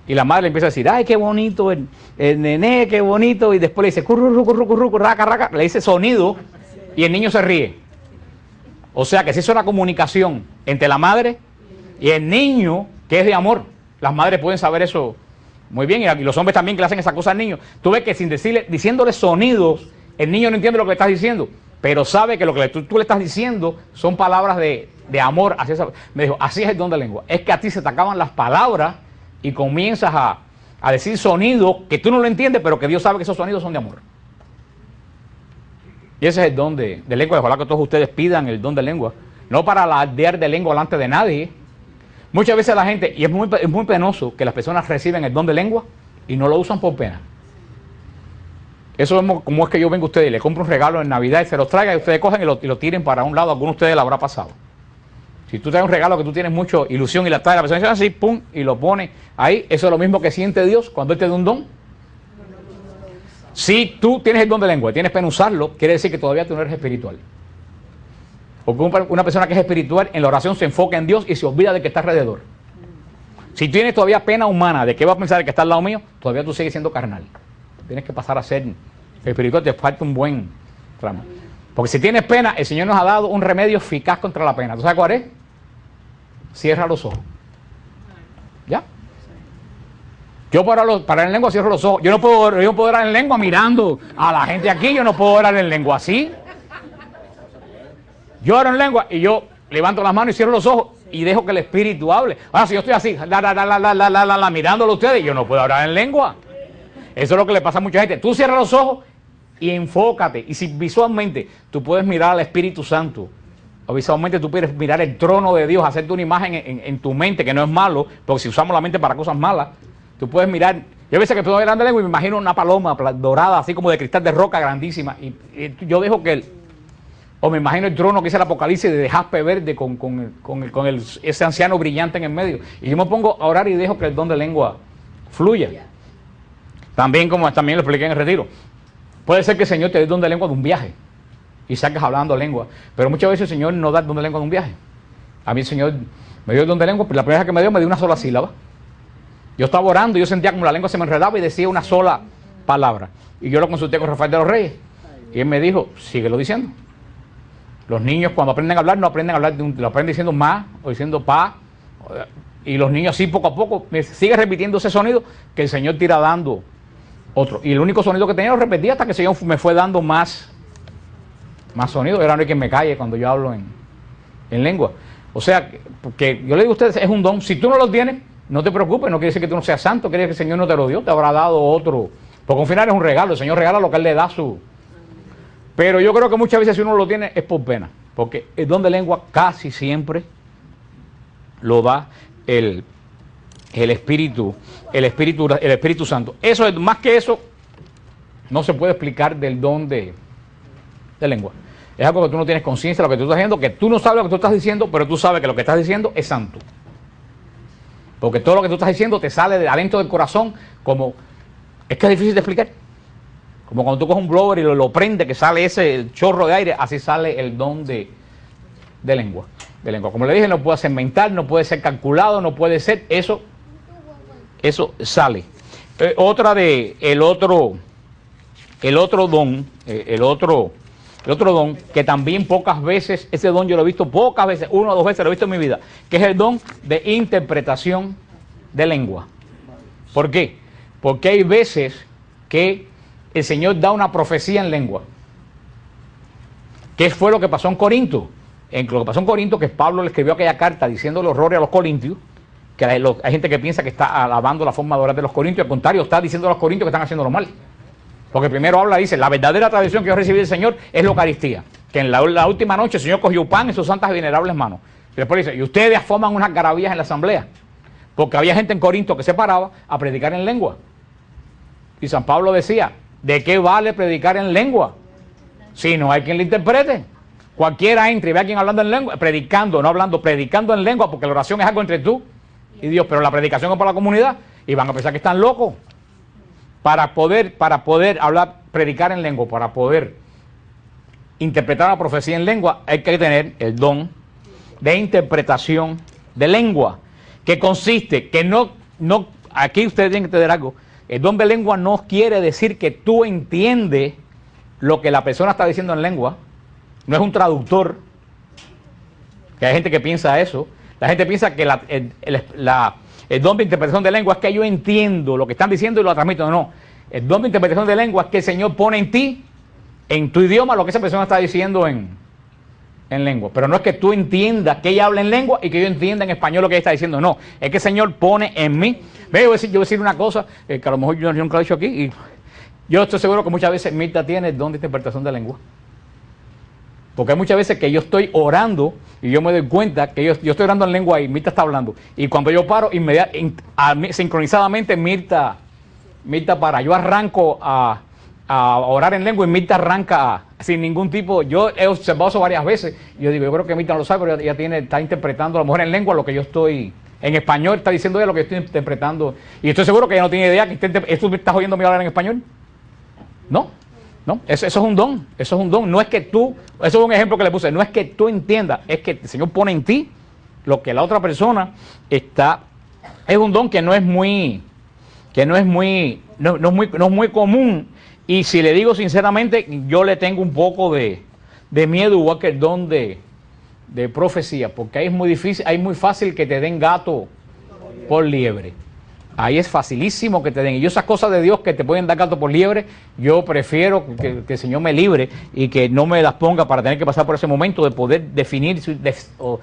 Y la madre le empieza a decir, ay, qué bonito el nené, qué bonito. Y después le dice, curru, curru, curru, raca, raca. Le dice sonido y el niño se ríe. O sea que si es una comunicación entre la madre y el niño, que es de amor. Las madres pueden saber eso muy bien, y los hombres también que le hacen esa cosa al niño. Tú ves que sin diciéndole sonidos, el niño no entiende lo que le estás diciendo, pero sabe que lo que tú le estás diciendo son palabras de amor. Me dijo, así es el don de lengua. Es que a ti se te acaban las palabras y comienzas a decir sonidos que tú no lo entiendes, pero que Dios sabe que esos sonidos son de amor. Y ese es el don de lengua. Ojalá que todos ustedes pidan el don de lengua, no para alardear de lengua delante de nadie. Muchas veces la gente, y es muy penoso que las personas reciben el don de lengua y no lo usan por pena. Eso es como es que yo vengo a ustedes y les compro un regalo en Navidad y se los traiga y ustedes cogen y lo tiren para un lado. Algunos de ustedes le habrá pasado. Si tú traes un regalo que tú tienes mucha ilusión y la traes, la persona dice así, pum, y lo pone ahí. Eso es lo mismo que siente Dios cuando Él te da un don. Si tú tienes el don de lengua y tienes pena usarlo, quiere decir que todavía tú no eres espiritual. Porque una persona que es espiritual en la oración se enfoca en Dios y se olvida de que está alrededor. Si tienes todavía pena humana de qué va a pensar el que está al lado mío, todavía tú sigues siendo carnal. Tienes que pasar a ser espiritual, te falta un buen tramo. Porque si tienes pena, el Señor nos ha dado un remedio eficaz contra la pena. ¿Tú sabes cuál es? Cierra los ojos. ¿Ya? Yo para orar en lengua cierro los ojos. Yo no puedo orar en lengua mirando a la gente aquí. Yo no puedo orar en lengua así. Yo oro en lengua y yo levanto las manos y cierro los ojos y dejo que el Espíritu hable. Ahora, si yo estoy así, mirándolo a ustedes, yo no puedo orar en lengua. Eso es lo que le pasa a mucha gente. Tú cierras los ojos y enfócate. Y si visualmente tú puedes mirar al Espíritu Santo, o visualmente tú puedes mirar el trono de Dios, hacerte una imagen en tu mente, que no es malo, porque si usamos la mente para cosas malas, tú puedes mirar. Yo a veces que puedo orar en lengua y me imagino una paloma dorada, así como de cristal de roca grandísima. Y yo dejo que o me imagino el trono que dice el Apocalipsis de jaspe verde con ese anciano brillante en el medio. Y yo me pongo a orar y dejo que el don de lengua fluya. También, como también lo expliqué en el retiro, puede ser que el Señor te dé el don de lengua de un viaje y saques hablando lengua. Pero muchas veces el Señor no da el don de lengua de un viaje. A mí el Señor me dio el don de lengua, pero la primera vez que me dio una sola sílaba. Yo estaba orando y yo sentía como la lengua se me enredaba y decía una sola palabra. Y yo lo consulté con Rafael de los Reyes. Y él me dijo, síguelo diciendo. Los niños cuando aprenden a hablar, no aprenden a hablar, lo aprenden diciendo más o diciendo pa. Y los niños así poco a poco, me sigue repitiendo ese sonido que el Señor tira dando otro. Y el único sonido que tenía lo repetía hasta que el Señor me fue dando más sonido. Ahora no hay quien me calle cuando yo hablo en lengua. O sea, porque yo le digo a ustedes, es un don. Si tú no lo tienes, no te preocupes, no quiere decir que tú no seas santo, quiere decir que el Señor no te lo dio, te habrá dado otro. Porque al final es un regalo, el Señor regala lo que Él le da su... Pero yo creo que muchas veces si uno lo tiene es por pena, porque el don de lengua casi siempre lo da el el Espíritu Santo. Eso es más que eso, no se puede explicar del don de lengua. Es algo que tú no tienes conciencia de lo que tú estás haciendo, que tú no sabes lo que tú estás diciendo, pero tú sabes que lo que estás diciendo es santo. Porque todo lo que tú estás diciendo te sale de adentro del corazón, como, es que es difícil de explicar. Como cuando tú coges un blower y lo prendes, que sale ese chorro de aire, así sale el don de lengua. Como le dije, no puede ser mental, no puede ser calculado, no puede ser, eso sale. El otro don, que también pocas veces, ese don yo lo he visto pocas veces, 1 o 2 veces lo he visto en mi vida, que es el don de interpretación de lengua. ¿Por qué? Porque hay veces que el Señor da una profecía en lengua. ¿Qué fue lo que pasó en Corinto? Lo que pasó en Corinto, que Pablo le escribió aquella carta diciendo los horrores a los corintios, que hay gente que piensa que está alabando la forma de orar de los corintios, al contrario, está diciendo a los corintios que están haciéndolo mal. Porque primero dice, la verdadera tradición que yo recibí del Señor es la Eucaristía, que en la última noche el Señor cogió pan en sus santas y venerables manos. Y después dice, y ustedes forman unas garabías en la asamblea, porque había gente en Corinto que se paraba a predicar en lengua. Y San Pablo decía, ¿de qué vale predicar en lengua si no hay quien le interprete? Cualquiera entra y ve a quien hablando en lengua, predicando, no hablando, predicando en lengua, porque la oración es algo entre tú y Dios, pero la predicación es para la comunidad, y van a pensar que están locos. Para poder hablar, predicar en lengua, para poder interpretar la profecía en lengua, hay que tener el don de interpretación de lengua, que consiste, que no, aquí ustedes tienen que entender algo, el don de lengua no quiere decir que tú entiendes lo que la persona está diciendo en lengua, no es un traductor, que hay gente que piensa eso, la gente piensa que el don de interpretación de lengua es que yo entiendo lo que están diciendo y lo transmito. No, el don de interpretación de lengua es que el Señor pone en ti, en tu idioma, lo que esa persona está diciendo en lengua. Pero no es que tú entiendas que ella habla en lengua y que yo entienda en español lo que ella está diciendo. No, es que el Señor pone en mí. Yo voy a decir una cosa que a lo mejor yo nunca lo he dicho aquí, y yo estoy seguro que muchas veces Mirta tiene el don de interpretación de lengua. Porque hay muchas veces que yo estoy orando y yo me doy cuenta que yo estoy orando en lengua y Mirta está hablando. Y cuando yo paro, sincronizadamente Mirta para. Yo arranco a orar en lengua y Mirta arranca sin ningún tipo. Yo he observado eso varias veces. Y yo digo, yo creo que Mirta no lo sabe, pero ella está interpretando a lo mejor en lengua lo que yo estoy, en español está diciendo ella lo que yo estoy interpretando. Y estoy seguro que ella no tiene idea que ¿tú me estás oyendo hablar en español? No. No, eso es un don, no es que tú, eso es un ejemplo que le puse, no es que tú entiendas, es que el Señor pone en ti lo que la otra persona está, es un don que no es muy común, y si le digo sinceramente, yo le tengo un poco de miedo, igual que el don de profecía, porque ahí es muy difícil, ahí es muy fácil que te den gato por liebre. Ahí es facilísimo que te den. Y yo esas cosas de Dios que te pueden dar gato por liebre, yo prefiero que el Señor me libre y que no me las ponga para tener que pasar por ese momento de poder definir o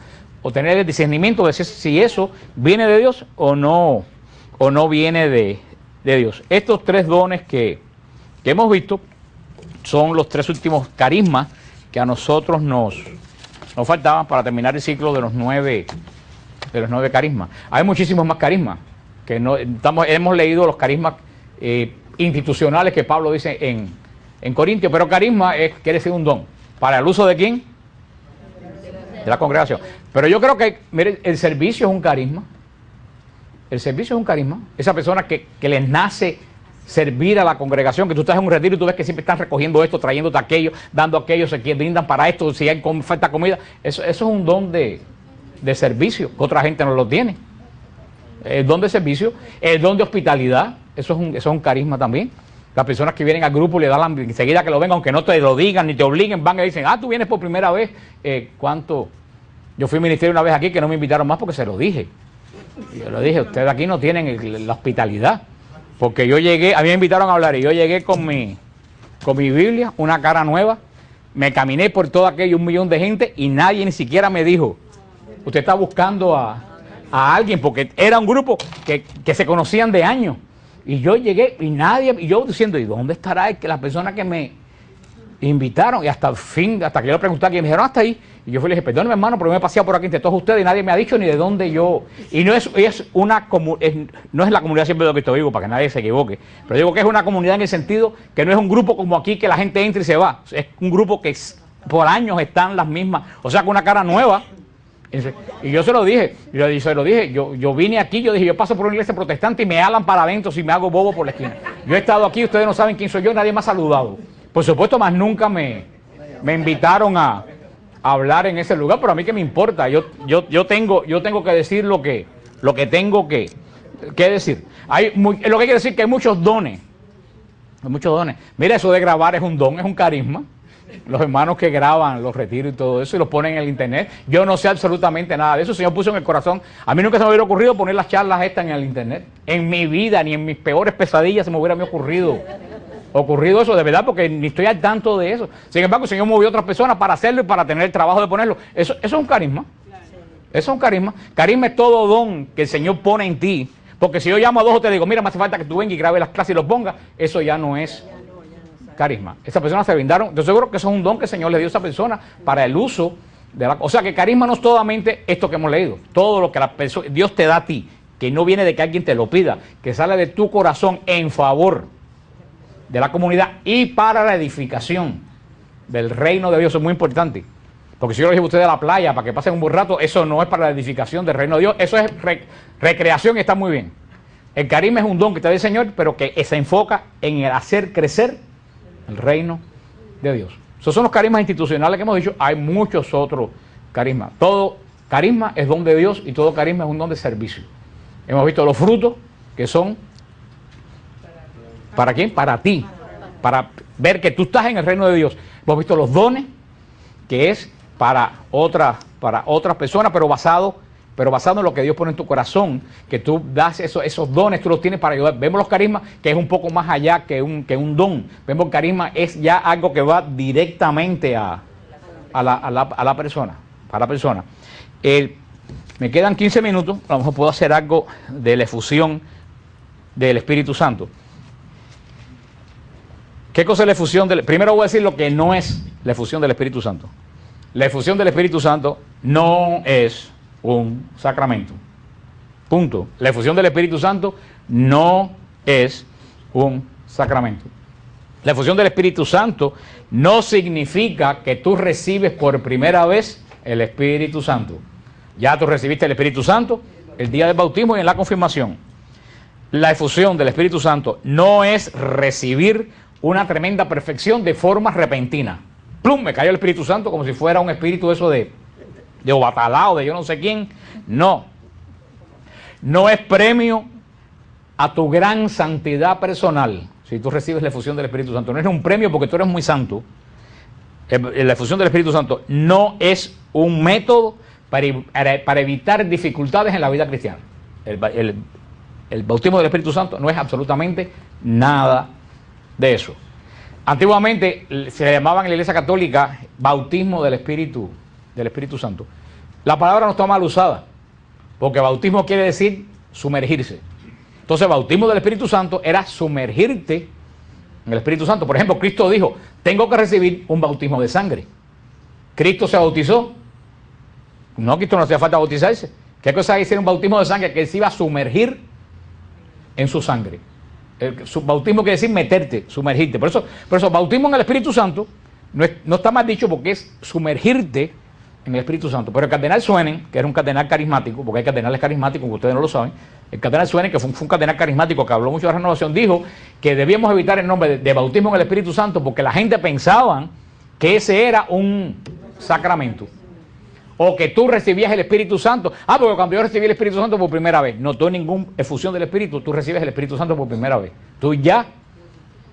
tener el discernimiento de si eso viene de Dios o no viene de Dios. Estos 3 dones que hemos visto son los 3 últimos carismas que a nosotros nos faltaban para terminar el ciclo de los 9 carismas. Hay muchísimos más carismas. Que hemos leído los carismas institucionales que Pablo dice en Corintios, pero carisma quiere decir un don. ¿Para el uso de quién? De la congregación. Pero yo creo que, mire, el servicio es un carisma. El servicio es un carisma. Esa persona que les nace servir a la congregación, que tú estás en un retiro y tú ves que siempre están recogiendo esto, trayéndote aquello, dando aquello, se brindan para esto, si hay falta comida. Eso es un don de servicio, que otra gente no lo tiene. El don de servicio, el don de hospitalidad, eso es un carisma también. Las personas que vienen al grupo le dan enseguida que lo vengan, aunque no te lo digan ni te obliguen, van y dicen, tú vienes por primera vez, ¿cuánto? Yo fui ministerio una vez aquí que no me invitaron más porque se lo dije. Yo le dije, ustedes aquí no tienen la hospitalidad. Porque yo llegué, a mí me invitaron a hablar y yo llegué con mi Biblia, una cara nueva, me caminé por todo aquello, 1 millón de gente y nadie ni siquiera me dijo, usted está buscando a alguien, porque era un grupo que se conocían de años. Y yo llegué y nadie, y yo diciendo, ¿y dónde estará la persona que me invitaron y hasta el fin, hasta que yo le pregunté a quién, me dijeron hasta ahí. Y yo fui y le dije, perdóneme hermano, pero me he paseado por aquí entre todos ustedes y nadie me ha dicho ni de dónde yo. Y no es no es la comunidad siempre de Cristo Vivo, para que nadie se equivoque. Pero digo que es una comunidad en el sentido que no es un grupo como aquí que la gente entra y se va. Es un grupo que por años están las mismas, o sea, con una cara nueva. Y yo se lo dije, yo vine aquí, yo dije, yo paso por una iglesia protestante y me alan para adentro si me hago bobo por la esquina. Yo he estado aquí, ustedes no saben quién soy yo, nadie me ha saludado. Por supuesto, más nunca me invitaron a hablar en ese lugar, pero a mí que me importa, yo tengo que decir lo que tengo que decir. Lo que quiere decir que hay muchos dones. Mira, eso de grabar es un don, es un carisma. Los hermanos que graban los retiros y todo eso y los ponen en el internet, yo no sé absolutamente nada de eso. El Señor puso en el corazón, a mí nunca se me hubiera ocurrido poner las charlas estas en el internet, en mi vida, ni en mis peores pesadillas se me hubiera ocurrido eso, de verdad, porque ni estoy al tanto de eso. Sin embargo, el Señor movió a otras personas para hacerlo y para tener el trabajo de ponerlo. Eso es un carisma. Eso es un carisma. Carisma es todo don que el Señor pone en ti. Porque si yo llamo a dos o te digo, mira, me hace falta que tú vengas y grabes las clases y los pongas, eso ya no es carisma. Esas personas se brindaron. Yo seguro que eso es un don que el Señor le dio a esa persona para el uso de la... O sea, que carisma no es solamente esto que hemos leído. Todo lo que Dios te da a ti, que no viene de que alguien te lo pida, que sale de tu corazón en favor de la comunidad y para la edificación del reino de Dios. Eso es muy importante, porque si yo lo llevo a ustedes a la playa para que pasen un buen rato, eso no es para la edificación del reino de Dios, eso es recreación y está muy bien. El carisma es un don que te da el Señor, pero que se enfoca en el hacer crecer el reino de Dios. Esos son los carismas institucionales que hemos dicho. Hay muchos otros carismas. Todo carisma es don de Dios y todo carisma es un don de servicio. Hemos visto los frutos que son ¿para quién? Para ti, para ver que tú estás en el reino de Dios. Hemos visto los dones, que es para otras personas, pero basado en lo que Dios pone en tu corazón, que tú das esos dones, tú los tienes para ayudar. Vemos los carismas, que es un poco más allá que un don. Vemos que el carisma es ya algo que va directamente a la persona, para la persona. Me quedan 15 minutos, a lo mejor puedo hacer algo de la efusión del Espíritu Santo. ¿Qué cosa es la efusión del...? Primero voy a decir lo que no es la efusión del Espíritu Santo. La efusión del Espíritu Santo no es un sacramento. Punto. La efusión del Espíritu Santo no es un sacramento. La efusión del Espíritu Santo no significa que tú recibes por primera vez el Espíritu Santo. Ya tú recibiste el Espíritu Santo el día del bautismo y en la confirmación. La efusión del Espíritu Santo no es recibir una tremenda perfección de forma repentina. ¡Plum! Me cayó el Espíritu Santo como si fuera un espíritu eso de Obatalá, de yo no sé quién. No. No es premio a tu gran santidad personal si tú recibes la efusión del Espíritu Santo. No es un premio porque tú eres muy santo. La efusión del Espíritu Santo no es un método para evitar dificultades en la vida cristiana. El bautismo del Espíritu Santo no es absolutamente nada de eso. Antiguamente se llamaban en la Iglesia Católica bautismo del Espíritu Santo. La palabra no está mal usada, porque bautismo quiere decir sumergirse. Entonces, bautismo del Espíritu Santo era sumergirte en el Espíritu Santo. Por ejemplo, Cristo dijo, tengo que recibir un bautismo de sangre. Cristo se bautizó. No, Cristo no hacía falta bautizarse. ¿Qué cosa es decir un bautismo de sangre? Que él se iba a sumergir en su sangre. Su bautismo quiere decir meterte, sumergirte. Por eso bautismo en el Espíritu Santo no está mal dicho porque es sumergirte en el Espíritu Santo. Pero el cardenal Suenen, que era un cardenal carismático, porque hay cardenales carismáticos, que ustedes no lo saben, el cardenal Suenen, que fue un cardenal carismático que habló mucho de la renovación, dijo que debíamos evitar el nombre de bautismo en el Espíritu Santo porque la gente pensaba que ese era un sacramento. O que tú recibías el Espíritu Santo. Porque cuando yo recibí el Espíritu Santo por primera vez, no tuve ninguna efusión del Espíritu, tú recibes el Espíritu Santo por primera vez. Tú ya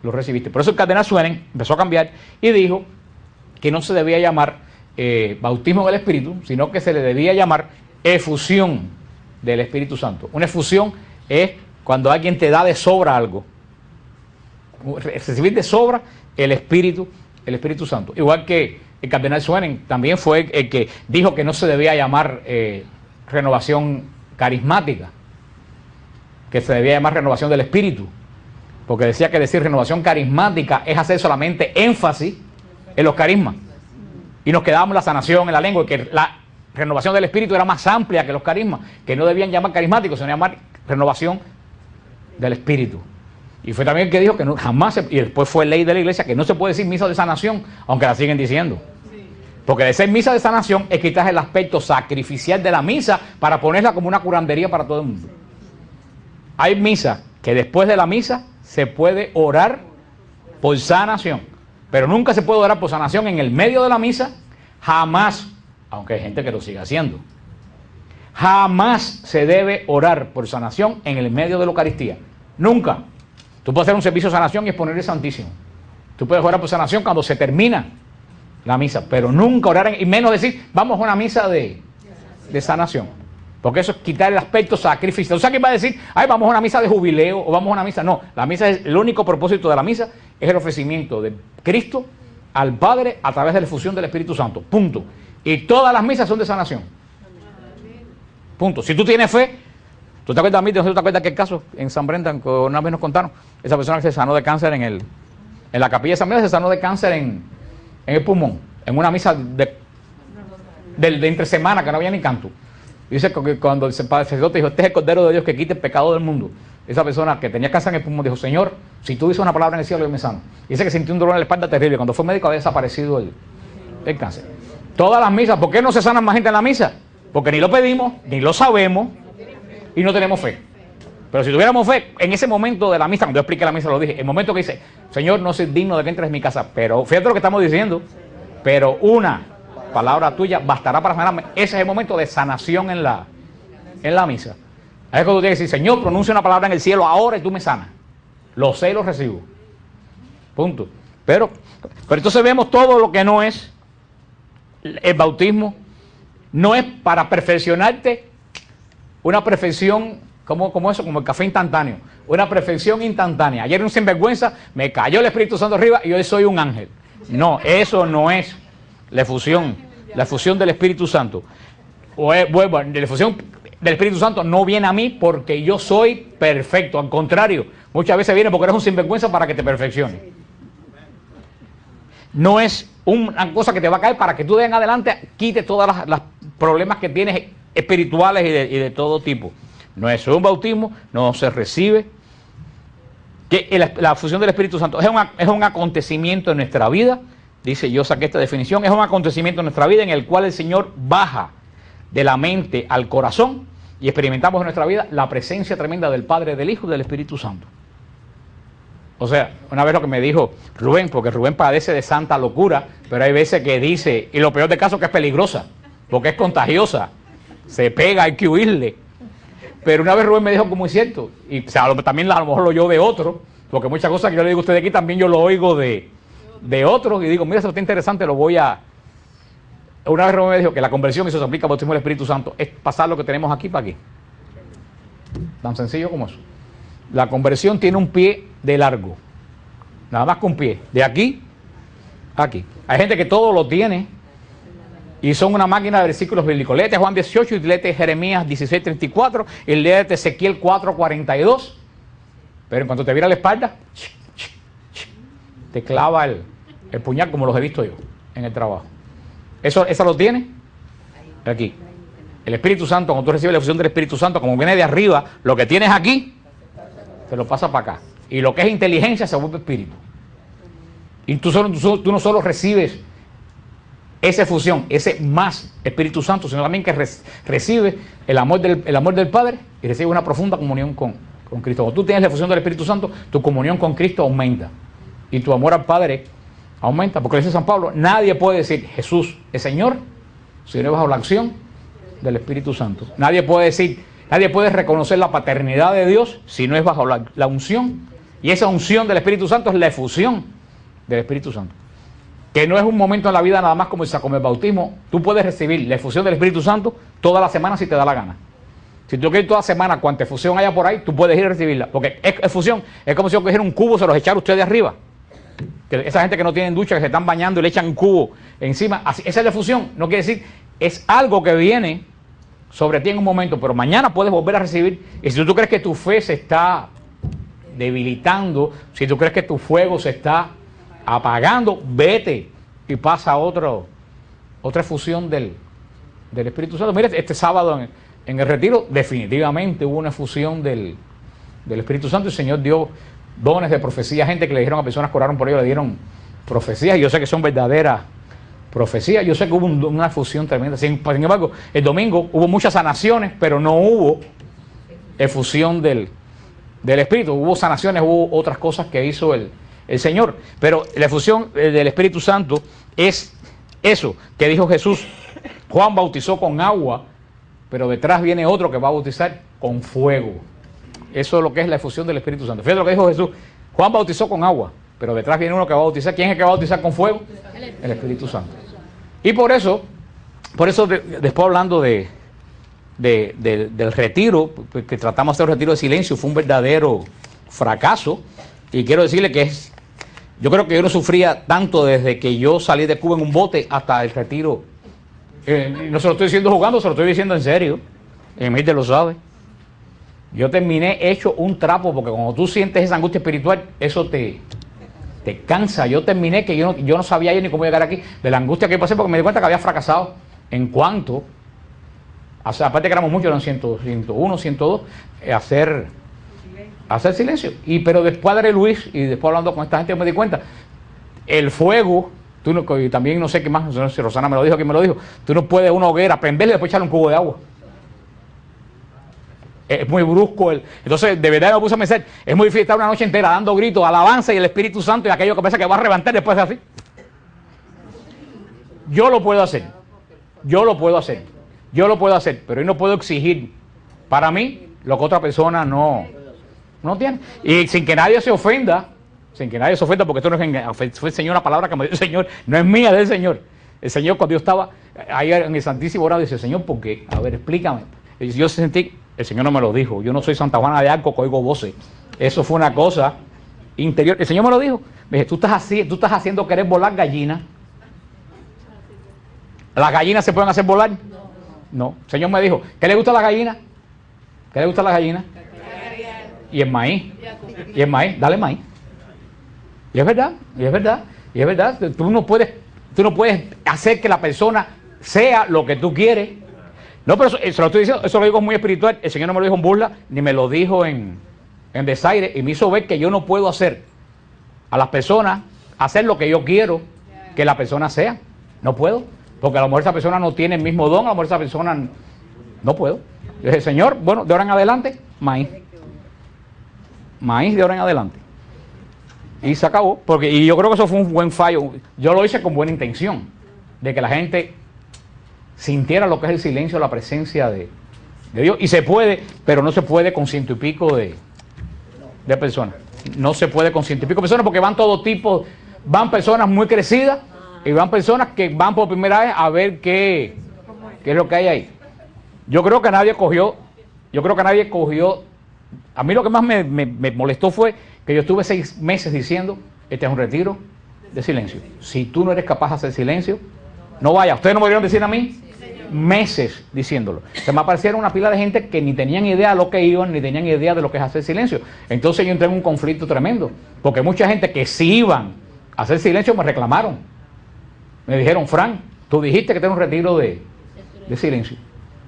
lo recibiste. Por eso el cardenal Suenen empezó a cambiar y dijo que no se debía llamar bautismo del Espíritu, sino que se le debía llamar efusión del Espíritu Santo. Una efusión es cuando alguien te da de sobra algo. Recibir de sobra el Espíritu Santo. Igual que el cardenal Suenen también fue el que dijo que no se debía llamar renovación carismática, que se debía llamar renovación del Espíritu, porque decía que decir renovación carismática es hacer solamente énfasis en los carismas. Y nos quedábamos en la sanación, en la lengua, que la renovación del espíritu era más amplia que los carismas, que no debían llamar carismáticos, sino llamar renovación del espíritu. Y fue también el que dijo que no, jamás, y después fue ley de la iglesia, que no se puede decir misa de sanación, aunque la siguen diciendo. Porque de ser misa de sanación es quitar el aspecto sacrificial de la misa para ponerla como una curandería para todo el mundo. Hay misa que después de la misa se puede orar por sanación, pero nunca se puede orar por sanación en el medio de la misa, jamás, aunque hay gente que lo sigue haciendo. Jamás se debe orar por sanación en el medio de la Eucaristía. Nunca. Tú puedes hacer un servicio de sanación y exponer el Santísimo. Tú puedes orar por sanación cuando se termina la misa, pero nunca orar, y menos decir, vamos a una misa de sanación. Porque eso es quitar el aspecto sacrificial. O sea, ¿quién va a decir, ay, vamos a una misa de jubileo o vamos a una misa? No, la misa es, el único propósito de la misa es el ofrecimiento de Cristo al Padre a través de la efusión del Espíritu Santo. Punto. Y todas las misas son de sanación. Punto. Si tú tienes fe, ¿tú te acuerdas a mí? ¿No te acuerdas aquel caso en San Brendan que una vez nos contaron? Esa persona que se sanó de cáncer en la capilla de San Brendan, se sanó de cáncer en el pulmón, en una misa de entre semana que no había ni canto. Dice que cuando el sacerdote dijo, este es el Cordero de Dios que quita el pecado del mundo, esa persona que tenía cáncer en el pulmón dijo, Señor, si tú dices una palabra en el cielo, yo me sano. Dice que sintió un dolor en la espalda terrible. Cuando fue médico había desaparecido el cáncer. Todas las misas, ¿por qué no se sanan más gente en la misa? Porque ni lo pedimos, ni lo sabemos, y no tenemos fe. Pero si tuviéramos fe, en ese momento de la misa, cuando yo expliqué la misa lo dije, el momento que dice, Señor, no soy digno de que entres en mi casa, pero fíjate lo que estamos diciendo, pero una palabra tuya bastará para sanarme. Ese es el momento de sanación en la misa. Ahí es cuando tú tienes que decir, Señor, pronuncia una palabra en el cielo ahora y tú me sanas. Lo sé y lo recibo. Punto. Pero entonces vemos todo lo que no es el bautismo. No es para perfeccionarte una perfección como eso, como el café instantáneo. Una perfección instantánea. Ayer un sinvergüenza me cayó el Espíritu Santo arriba y hoy soy un ángel. No, eso no es la efusión del Espíritu Santo. Bueno, la efusión del Espíritu Santo no viene a mí porque yo soy perfecto. Al contrario, muchas veces viene porque eres un sinvergüenza para que te perfeccione. No es una cosa que te va a caer para que tú de en adelante quites todos los problemas que tienes espirituales y de todo tipo. No es un bautismo, no se recibe. Que la efusión del Espíritu Santo es un acontecimiento en nuestra vida. Dice, yo saqué esta definición, es un acontecimiento en nuestra vida en el cual el Señor baja de la mente al corazón y experimentamos en nuestra vida la presencia tremenda del Padre, del Hijo y del Espíritu Santo. O sea, una vez lo que me dijo Rubén, porque Rubén padece de santa locura, pero hay veces que dice, y lo peor del caso es que es peligrosa, porque es contagiosa, se pega, hay que huirle. Pero una vez Rubén me dijo como es cierto, y o sea, también a lo mejor lo oyó de otro, porque muchas cosas que yo le digo a ustedes aquí también yo lo oigo de otros, y digo, mira, eso está interesante, lo voy a... Una vez Rubén me dijo que la conversión, y eso se aplica al bautismo del Espíritu Santo, es pasar lo que tenemos aquí para aquí. Tan sencillo como eso. La conversión tiene un pie de largo, nada más que un pie, de aquí a aquí. Hay gente que todo lo tiene y son una máquina de versículos bíblicos. Léete Juan 18 y léete Jeremías 16:34 y léete Ezequiel 4:42, pero en cuanto te vira la espalda, te clava el puñal como los he visto yo en el trabajo. Eso lo tiene aquí. El Espíritu Santo, cuando tú recibes la efusión del Espíritu Santo, como viene de arriba, lo que tienes aquí, te lo pasa para acá. Y lo que es inteligencia se vuelve espíritu. Y tú no solo recibes esa efusión, ese más Espíritu Santo, sino también que recibes el amor del Padre y recibes una profunda comunión con Cristo. Cuando tú tienes la efusión del Espíritu Santo, tu comunión con Cristo aumenta. Y tu amor al Padre aumenta. Porque dice San Pablo, nadie puede decir Jesús es Señor si no es bajo la acción del Espíritu Santo. Nadie puede reconocer la paternidad de Dios si no es bajo la unción. Y esa unción del Espíritu Santo es la efusión del Espíritu Santo. Que no es un momento en la vida nada más como el bautismo. Tú puedes recibir la efusión del Espíritu Santo toda la semana si te da la gana. Si tú quieres toda la semana, cuanta efusión haya por ahí, tú puedes ir a recibirla. Porque efusión es como si yo cogiera un cubo, se los echara usted de arriba. Que esa gente que no tienen ducha, que se están bañando y le echan un cubo encima. Así, esa es la efusión. No quiere decir, es algo que viene sobre ti en un momento, pero mañana puedes volver a recibir. Y si tú crees que tu fe se está debilitando, si tú crees que tu fuego se está apagando, vete y pasa otra efusión del Espíritu Santo. Mire, este sábado en el retiro definitivamente hubo una efusión del Espíritu Santo. El Señor dio dones de profecía, gente que le dijeron a personas que oraron por ellos, le dieron profecías, y yo sé que son verdaderas profecías. Yo sé que hubo una efusión tremenda. Sin embargo, el domingo hubo muchas sanaciones, pero no hubo efusión del Espíritu. Hubo sanaciones, hubo otras cosas que hizo el Señor, pero la efusión del Espíritu Santo es eso que dijo Jesús. Juan bautizó con agua, pero detrás viene otro que va a bautizar con fuego. Eso es lo que es la efusión del Espíritu Santo. Fíjate lo que dijo Jesús. Juan bautizó con agua, pero detrás viene uno que va a bautizar. ¿Quién es el que va a bautizar con fuego? El Espíritu Santo. Y por eso después hablando del retiro, que tratamos de hacer un retiro de silencio, fue un verdadero fracaso. Y quiero decirle que yo creo que yo no sufría tanto desde que yo salí de Cuba en un bote hasta el retiro. No se lo estoy diciendo jugando, se lo estoy diciendo en serio. Emilio lo sabe. Yo terminé hecho un trapo, porque cuando tú sientes esa angustia espiritual, eso te cansa. Yo terminé que yo no sabía ni cómo llegar aquí, de la angustia que pasé, porque me di cuenta que había fracasado en cuanto, aparte que éramos muchos, eran 101, 102, hacer silencio. Pero después de Luis, y después hablando con esta gente, me di cuenta, el fuego, y también no sé qué más, no sé si Rosana me lo dijo, quién me lo dijo, tú no puedes una hoguera prenderle y después echarle un cubo de agua. Es muy brusco. Entonces, de verdad me puse a pensar, es muy difícil estar una noche entera dando gritos, alabanza y el Espíritu Santo y aquello que piensa que va a levantar después de así. Yo lo puedo hacer, pero yo no puedo exigir para mí lo que otra persona no tiene. Y sin que nadie se ofenda, porque esto no es fue el Señor, la palabra que me dio el Señor, no es mía, del Señor. El Señor, cuando yo estaba ahí en el Santísimo Orado, dice: Señor, ¿por qué? A ver, explícame. Y yo sentí, el Señor no me lo dijo, yo no soy Santa Juana de Arco que oigo voces. Eso fue una cosa interior. El Señor me lo dijo. Me dice: tú estás haciendo querer volar gallinas. ¿Las gallinas se pueden hacer volar? No. El Señor me dijo: ¿qué le gusta a la gallina? ¿Qué le gusta a la gallina? Y el maíz. Dale maíz. Y es verdad. Tú no puedes hacer que la persona sea lo que tú quieres. No, pero eso lo estoy diciendo, eso lo digo muy espiritual. El Señor no me lo dijo en burla, ni me lo dijo en desaire, y me hizo ver que yo no puedo hacer a las personas hacer lo que yo quiero que la persona sea. No puedo, porque a lo mejor esa persona no tiene el mismo don, a lo mejor esa persona no puedo. Yo dije: Señor, bueno, de ahora en adelante, maíz de ahora en adelante. Y se acabó, y yo creo que eso fue un buen fallo. Yo lo hice con buena intención, de que la gente sintiera lo que es el silencio, la presencia de Dios. Y se puede, pero no se puede con 100 y pico de personas. No se puede con 100 y pico de personas, porque van todo tipo, van personas muy crecidas y van personas que van por primera vez a ver qué es lo que hay ahí. Yo creo que nadie cogió, a mí lo que más me molestó fue que yo estuve 6 meses diciendo: este es un retiro de silencio. Si tú no eres capaz de hacer silencio, no vayas. Ustedes no me dieron decir a mí, meses diciéndolo. Se me aparecieron una pila de gente que ni tenían idea de lo que iban, ni tenían idea de lo que es hacer silencio. Entonces yo entré en un conflicto tremendo, porque mucha gente que sí iban a hacer silencio me reclamaron. Me dijeron: Frank, tú dijiste que tenés un retiro de silencio.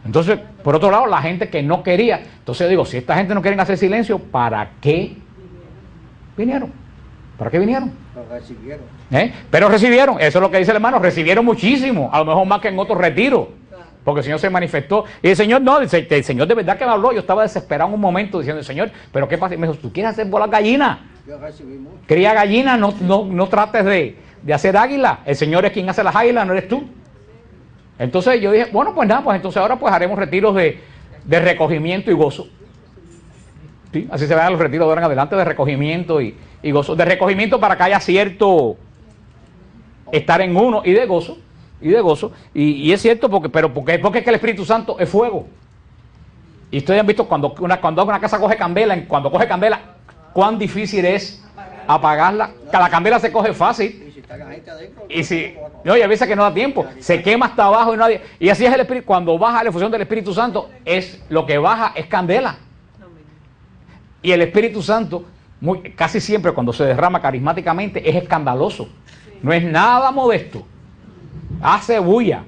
Entonces, por otro lado, la gente que no quería, entonces yo digo: si esta gente no quiere hacer silencio, ¿para qué vinieron? ¿Para qué vinieron? Pero recibieron, eso es lo que dice el hermano, recibieron muchísimo, a lo mejor más que en otros retiros, porque el Señor se manifestó. Y el Señor no, el Señor de verdad que me habló. Yo estaba desesperado en un momento diciendo: Señor, ¿pero qué pasa? Y me dijo: ¿tú quieres hacer volar gallina? Cría gallina, no trates de hacer águila. El Señor es quien hace las águilas, no eres tú. Entonces yo dije: bueno, pues nada, pues entonces ahora pues haremos retiros de recogimiento y gozo. ¿Sí? Así se van los retiros de ahora en adelante, de recogimiento y gozo. De recogimiento para que haya cierto estar en uno, y de gozo. Y es cierto, porque es que el Espíritu Santo es fuego. Y ustedes han visto cuando una casa coge candela, cuán difícil es apagarla. La candela se coge fácil. Y a veces que no da tiempo, se quema hasta abajo y nadie. Y así es el Espíritu. Cuando baja la efusión del Espíritu Santo, lo que baja es candela. Y el Espíritu Santo, casi siempre cuando se derrama carismáticamente, es escandaloso. No es nada modesto. Hace bulla.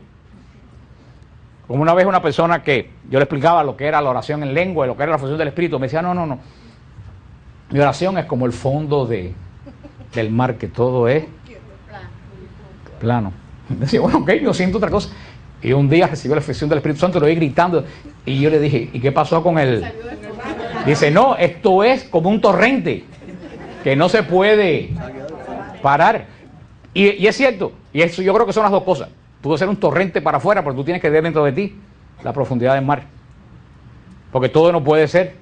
Como una vez una persona que yo le explicaba lo que era la oración en lengua y lo que era la función del Espíritu, me decía, no. Mi oración es como el fondo del mar, que todo es plano. Me decía, bueno, ok, yo siento otra cosa. Y un día recibió la efección del Espíritu Santo, lo oí gritando, y yo le dije, ¿y qué pasó con él? Dice, no, esto es como un torrente, que no se puede parar. Y es cierto, y eso yo creo que son las dos cosas. Tú puedes ser un torrente para afuera, pero tú tienes que ver dentro de ti la profundidad del mar. Porque todo no puede ser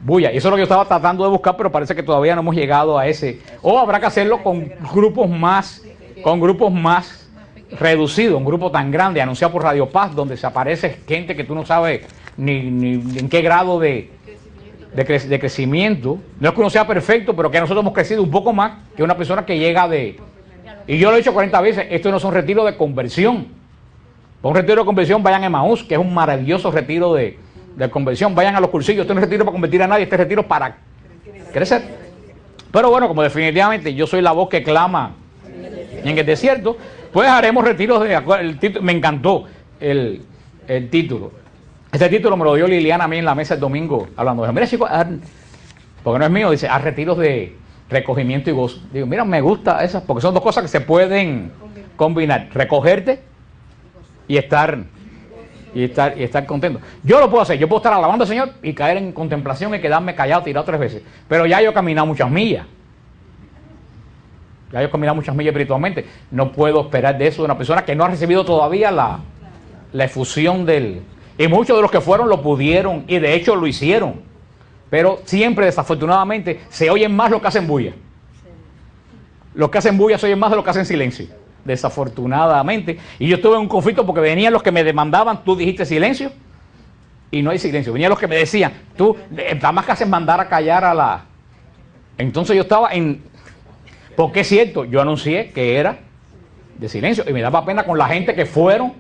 bulla. Y eso es lo que yo estaba tratando de buscar, pero parece que todavía no hemos llegado a ese. O habrá que hacerlo con grupos más reducidos, un grupo tan grande, anunciado por Radio Paz, donde se aparece gente que tú no sabes ni en qué grado de crecimiento. No es que uno sea perfecto, pero que nosotros hemos crecido un poco más que una persona que llega de... Y yo lo he dicho 40 veces, esto no son retiros de conversión. Para un retiro de conversión vayan a Emaús, que es un maravilloso retiro de conversión. Vayan a los cursillos, esto no es retiro para convertir a nadie, este es retiro para crecer. Pero bueno, como definitivamente yo soy la voz que clama en el desierto, pues haremos retiros de... Me encantó el título. Este título me lo dio Liliana a mí en la mesa el domingo, hablando de, mira chicos, porque no es mío, dice, a retiros de recogimiento y gozo. Digo, mira, me gusta esas, porque son dos cosas que se pueden combinar, recogerte y estar contento. Yo lo puedo hacer, yo puedo estar alabando al Señor y caer en contemplación y quedarme callado, tirado 3 veces, pero ya yo he caminado muchas millas. Ya yo he caminado muchas millas espiritualmente. No puedo esperar de eso de una persona que no ha recibido todavía la efusión del... Y muchos de los que fueron lo pudieron y de hecho lo hicieron. Pero siempre, desafortunadamente, se oyen más los que hacen bulla. Los que hacen bulla se oyen más de los que hacen silencio. Desafortunadamente. Y yo estuve en un conflicto porque venían los que me demandaban, tú dijiste silencio, y no hay silencio. Venían los que me decían, tú, nada más que haces mandar a callar a la... Entonces yo estaba en... Porque es cierto, yo anuncié que era de silencio. Y me daba pena con la gente que fueron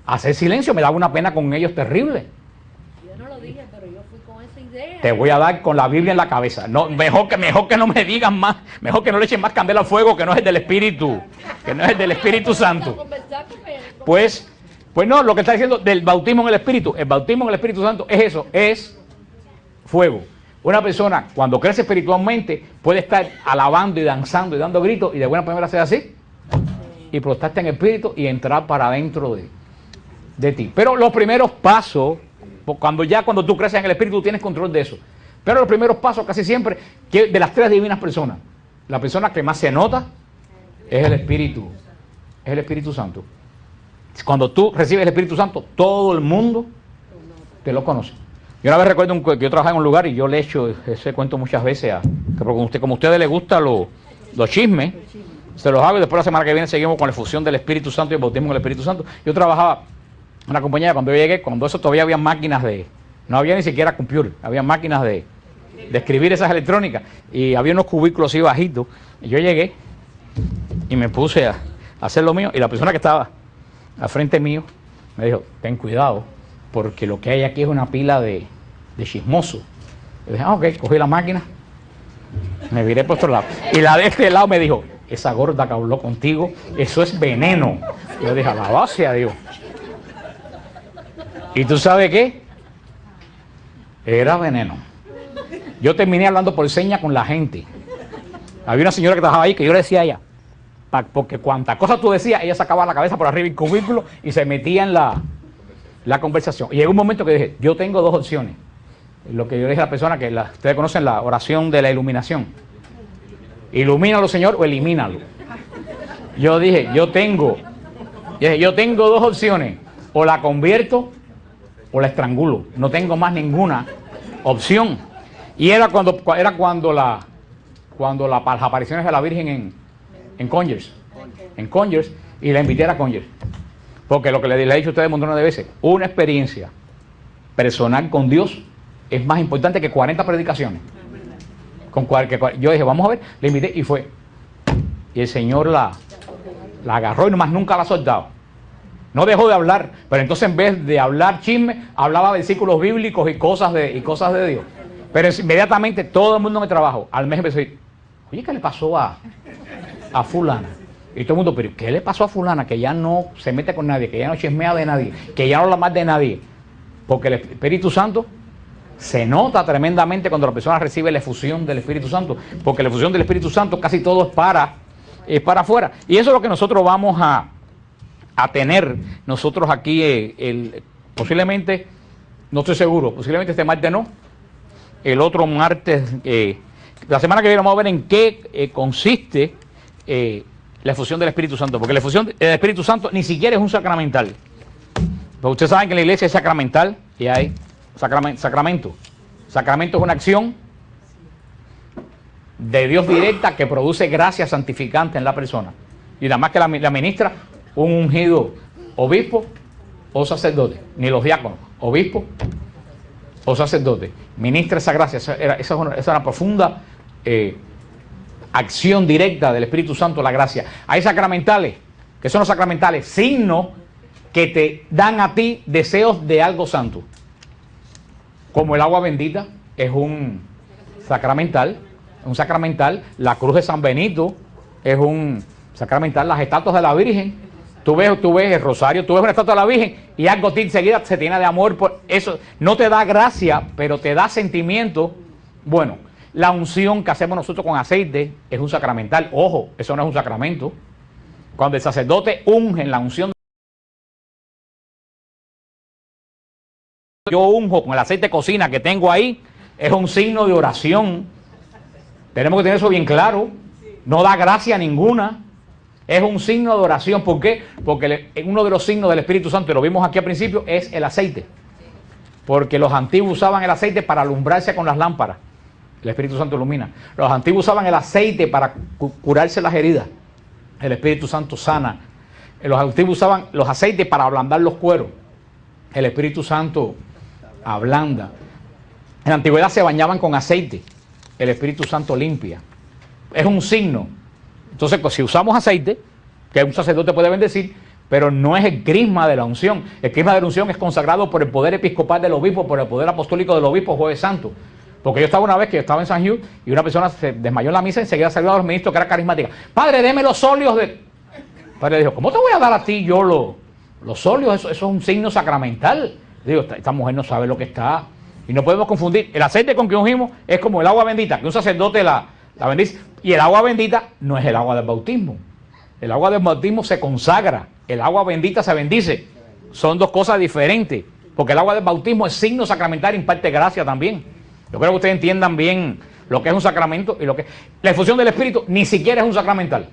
a hacer silencio. Me daba una pena con ellos terrible. Yo no lo dije, pero yo fui con esa idea. Te voy a dar con la Biblia en la cabeza. No, mejor que no me digan más. Mejor que no le echen más candela al fuego, que no es el del Espíritu. Que no es el del Espíritu Santo. Pues no, lo que está diciendo del bautismo en el Espíritu. El bautismo en el Espíritu Santo es eso, es fuego. Una persona cuando crece espiritualmente puede estar alabando y danzando y dando gritos y de buena primera ser así y protestarte en el espíritu y entrar para adentro de ti. Pero los primeros pasos, cuando tú creces en el espíritu tienes control de eso. Pero los primeros pasos casi siempre, que de las 3 divinas personas, la persona que más se nota es el Espíritu Santo. Cuando tú recibes el Espíritu Santo, todo el mundo te lo conoce. Yo una vez recuerdo que yo trabajaba en un lugar y yo le he hecho ese cuento muchas veces que como a ustedes les gustan los chismes, se los hago y después la semana que viene seguimos con la fusión del Espíritu Santo y el bautismo del Espíritu Santo. Yo trabajaba en una compañía cuando yo llegué, cuando eso todavía había máquinas no había ni siquiera computer, había máquinas de escribir esas electrónicas y había unos cubículos así bajitos. Y yo llegué y me puse a hacer lo mío y la persona que estaba al frente mío me dijo, ten cuidado, porque lo que hay aquí es una pila de chismoso. Yo dije, ok, cogí la máquina, me viré por otro lado. Y la de este lado me dijo, esa gorda que habló contigo, eso es veneno. Yo dije, alabado sea Dios. ¿Y tú sabes qué? Era veneno. Yo terminé hablando por señas con la gente. Había una señora que trabajaba ahí que yo le decía a ella, porque cuantas cosas tú decías, ella sacaba la cabeza por arriba del cubículo y se metía en la conversación. Y llegó un momento que dije, yo tengo 2 opciones. Lo que yo le dije a la persona, que ustedes conocen la oración de la iluminación. Ilumínalo, Señor, o elimínalo. Yo dije, yo tengo 2 opciones. O la convierto o la estrangulo. No tengo más ninguna opción. Y era cuando las apariciones de la Virgen en Conyers. En Conyers, y la invité a Conyers. Porque lo que le he dicho a ustedes montones de veces, una experiencia personal con Dios es más importante que 40 predicaciones. Yo dije, vamos a ver, le invité y fue. Y el Señor la agarró y nomás nunca la ha soltado. No dejó de hablar, pero entonces en vez de hablar chisme, hablaba versículos bíblicos y cosas de Dios. Pero inmediatamente todo el mundo en el trabajo, al mes empezó a decir, oye, ¿qué le pasó a a fulana. Y todo el mundo, pero ¿qué le pasó a fulana? Que ya no se mete con nadie, que ya no chismea de nadie, que ya no habla más de nadie. Porque el Espíritu Santo se nota tremendamente cuando la persona recibe la efusión del Espíritu Santo. Porque la efusión del Espíritu Santo casi todo es para afuera. Y eso es lo que nosotros vamos a tener nosotros aquí, posiblemente, no estoy seguro, posiblemente este martes no, el otro martes, la semana que viene vamos a ver en qué consiste la efusión del Espíritu Santo, porque la efusión del Espíritu Santo ni siquiera es un sacramental. Pero ustedes saben que en la iglesia es sacramental y hay sacramento. Sacramento es una acción de Dios directa que produce gracia santificante en la persona. Y nada más que la ministra un ungido obispo o sacerdote, ni los diáconos, obispo o sacerdote. Ministra esa gracia, esa es una profunda acción directa del Espíritu Santo, la gracia. Hay sacramentales, que son los sacramentales, signos que te dan a ti deseos de algo santo. Como el agua bendita es un sacramental, la cruz de San Benito es un sacramental, las estatuas de la Virgen. Tú ves el rosario, tú ves una estatua de la Virgen y algo enseguida se llena de amor por eso. No te da gracia, pero te da sentimiento. Bueno, la unción que hacemos nosotros con aceite es un sacramental. Ojo, eso no es un sacramento. Cuando el sacerdote unge en la unción, yo unjo con el aceite de cocina que tengo ahí, es un signo de oración. Tenemos que tener eso bien claro. No da gracia ninguna. Es un signo de oración. ¿Por qué? Porque uno de los signos del Espíritu Santo, y lo vimos aquí al principio, es el aceite. Porque los antiguos usaban el aceite para alumbrarse con las lámparas. El Espíritu Santo ilumina. Los antiguos usaban el aceite para curarse las heridas. El Espíritu Santo sana. Los antiguos usaban los aceites para ablandar los cueros. El Espíritu Santo ablanda. En la antigüedad se bañaban con aceite. El Espíritu Santo limpia. Es un signo. Entonces, pues, si usamos aceite, que un sacerdote puede bendecir, pero no es el crisma de la unción. El crisma de la unción es consagrado por el poder episcopal del obispo, por el poder apostólico del obispo, Jueves Santo. Porque yo estaba una vez que yo estaba en San Hugh y una persona se desmayó en la misa y enseguida salió a los ministros que era carismática. Padre, deme los óleos de... El padre dijo, ¿cómo te voy a dar a ti yo los óleos? Eso es un signo sacramental. Digo, esta mujer no sabe lo que está. Y no podemos confundir. El aceite con que ungimos es como el agua bendita, que un sacerdote la bendice. Y el agua bendita no es el agua del bautismo. El agua del bautismo se consagra. El agua bendita se bendice. Son dos cosas diferentes. Porque el agua del bautismo es signo sacramental y imparte gracia también. Yo creo que ustedes entiendan bien lo que es un sacramento y lo que... La efusión del Espíritu ni siquiera es un sacramental.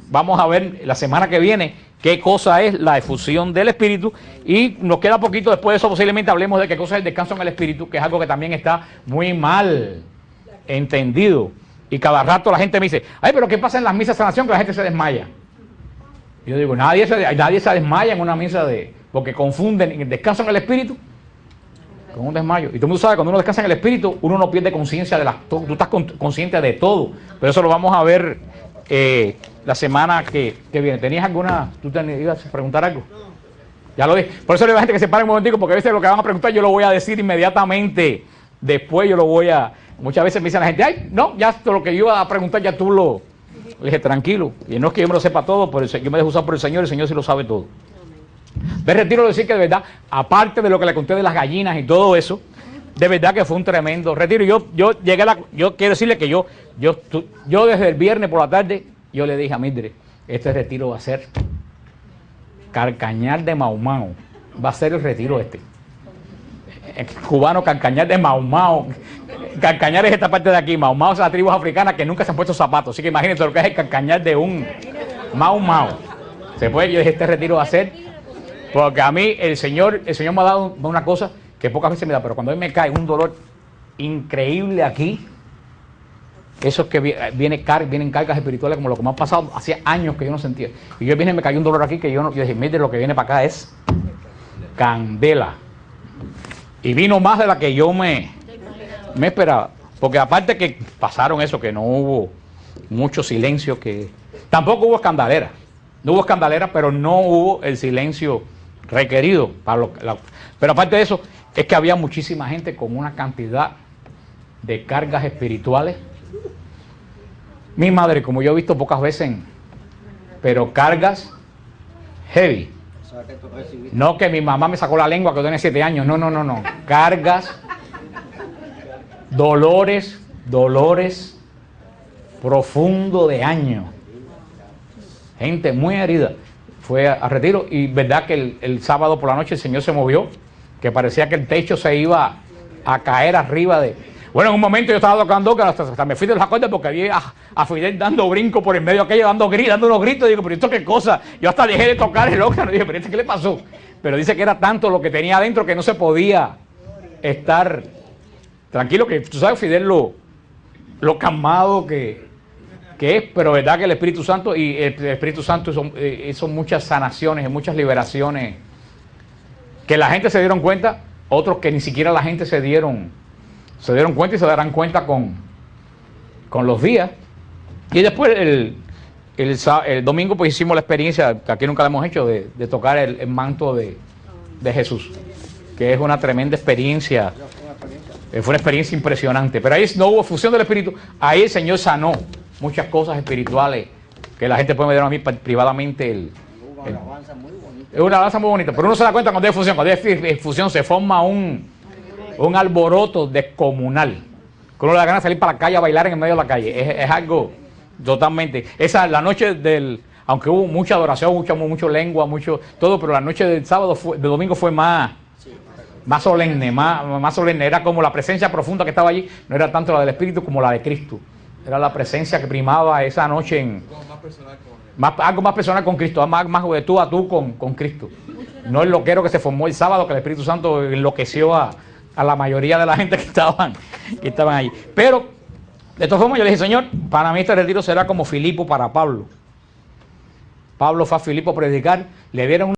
Vamos a ver la semana que viene qué cosa es la efusión del Espíritu. Y nos queda poquito después de eso, posiblemente hablemos de qué cosa es el descanso en el Espíritu, que es algo que también está muy mal entendido. Y cada rato la gente me dice, ay, pero ¿qué pasa en las misas de sanación? Que la gente se desmaya. Y yo digo, nadie se desmaya en una misa porque confunden el descanso en el Espíritu con un desmayo. Y todo el mundo sabe, cuando uno descansa en el Espíritu, uno no pierde conciencia de tú estás consciente de todo. Pero eso lo vamos a ver la semana que viene. ¿Tenías alguna? ¿Tú te ibas a preguntar algo? Ya lo dije. Por eso le digo a la gente que se pare un momentico, porque a veces lo que van a preguntar yo lo voy a decir inmediatamente. Después yo lo voy a... Muchas veces me dicen la gente, ay, no, ya lo que yo iba a preguntar ya tú lo... Le dije, tranquilo. Y no es que yo me lo sepa todo, pero yo me dejo usar por el Señor sí lo sabe todo. Me retiro de decir que de verdad, aparte de lo que le conté de las gallinas y todo eso, de verdad que fue un tremendo retiro. Yo llegué yo quiero decirle que yo desde el viernes por la tarde, yo le dije a Mildred, este retiro va a ser Carcañar de Mau Mau. Va a ser el retiro este. El cubano Carcañar de Mau Mau. Carcañar es esta parte de aquí. Mau Mau es la tribu africana que nunca se han puesto zapatos. Así que imagínense lo que es el carcañar de un Mau Mau. Se puede, yo dije, este retiro va a ser, porque a mí el Señor me ha dado una cosa que pocas veces me da, pero cuando a mí me cae un dolor increíble aquí, eso es que vienen cargas espirituales como lo que me ha pasado hacía años que yo no sentía. Y yo vine y me cayó un dolor aquí que yo dije, mire, lo que viene para acá es candela. Y vino más de la que yo me esperaba. Porque aparte que pasaron eso, que no hubo mucho silencio, que tampoco hubo escandalera. No hubo escandalera, pero no hubo el silencio requerido. Pero aparte de eso, es que había muchísima gente con una cantidad de cargas espirituales Mi madre, como yo he visto pocas veces, pero cargas heavy. No que mi mamá me sacó la lengua que yo tenía 7 años, no. Cargas, dolores profundo de años. Gente muy herida. Fue a retiro y verdad que el sábado por la noche el Señor se movió, que parecía que el techo se iba a caer arriba de... Bueno, en un momento yo estaba tocando que hasta me fui de los acordes porque había a Fidel dando brinco por el medio aquello, dando unos gritos. Digo, pero esto qué cosa. Yo hasta dejé de tocar el órgano y dije, pero ¿qué le pasó? Pero dice que era tanto lo que tenía adentro que no se podía estar tranquilo, que tú sabes, Fidel, lo calmado que es, pero verdad que el Espíritu Santo hizo muchas sanaciones, muchas liberaciones, que la gente se dieron cuenta, otros que ni siquiera la gente se dieron cuenta y se darán cuenta con los días. Y después el domingo pues hicimos la experiencia, que aquí nunca la hemos hecho, de tocar el manto de Jesús, que es una tremenda experiencia. Fue una experiencia impresionante, pero ahí no hubo fusión del Espíritu. Ahí el Señor sanó muchas cosas espirituales que la gente puede ver a mí privadamente. Es una alabanza muy bonita, pero uno se da cuenta cuando hay fusión. Cuando hay fusión se forma un alboroto descomunal, que uno le da ganas de salir para la calle a bailar en el medio de la calle. Es algo totalmente... La noche aunque hubo mucha adoración, mucho lengua, mucho todo, pero la noche del domingo fue más solemne, más solemne. Era como la presencia profunda que estaba allí, no era tanto la del Espíritu como la de Cristo. Era la presencia que primaba esa noche algo más personal con Cristo, más de tú a tú con Cristo. No el loquero que se formó el sábado, que el Espíritu Santo enloqueció a la mayoría de la gente que estaban allí. Pero, de todas formas, yo le dije, Señor, para mí este retiro será como Filipo para Pablo. Pablo fue a Filipo a predicar, le dieron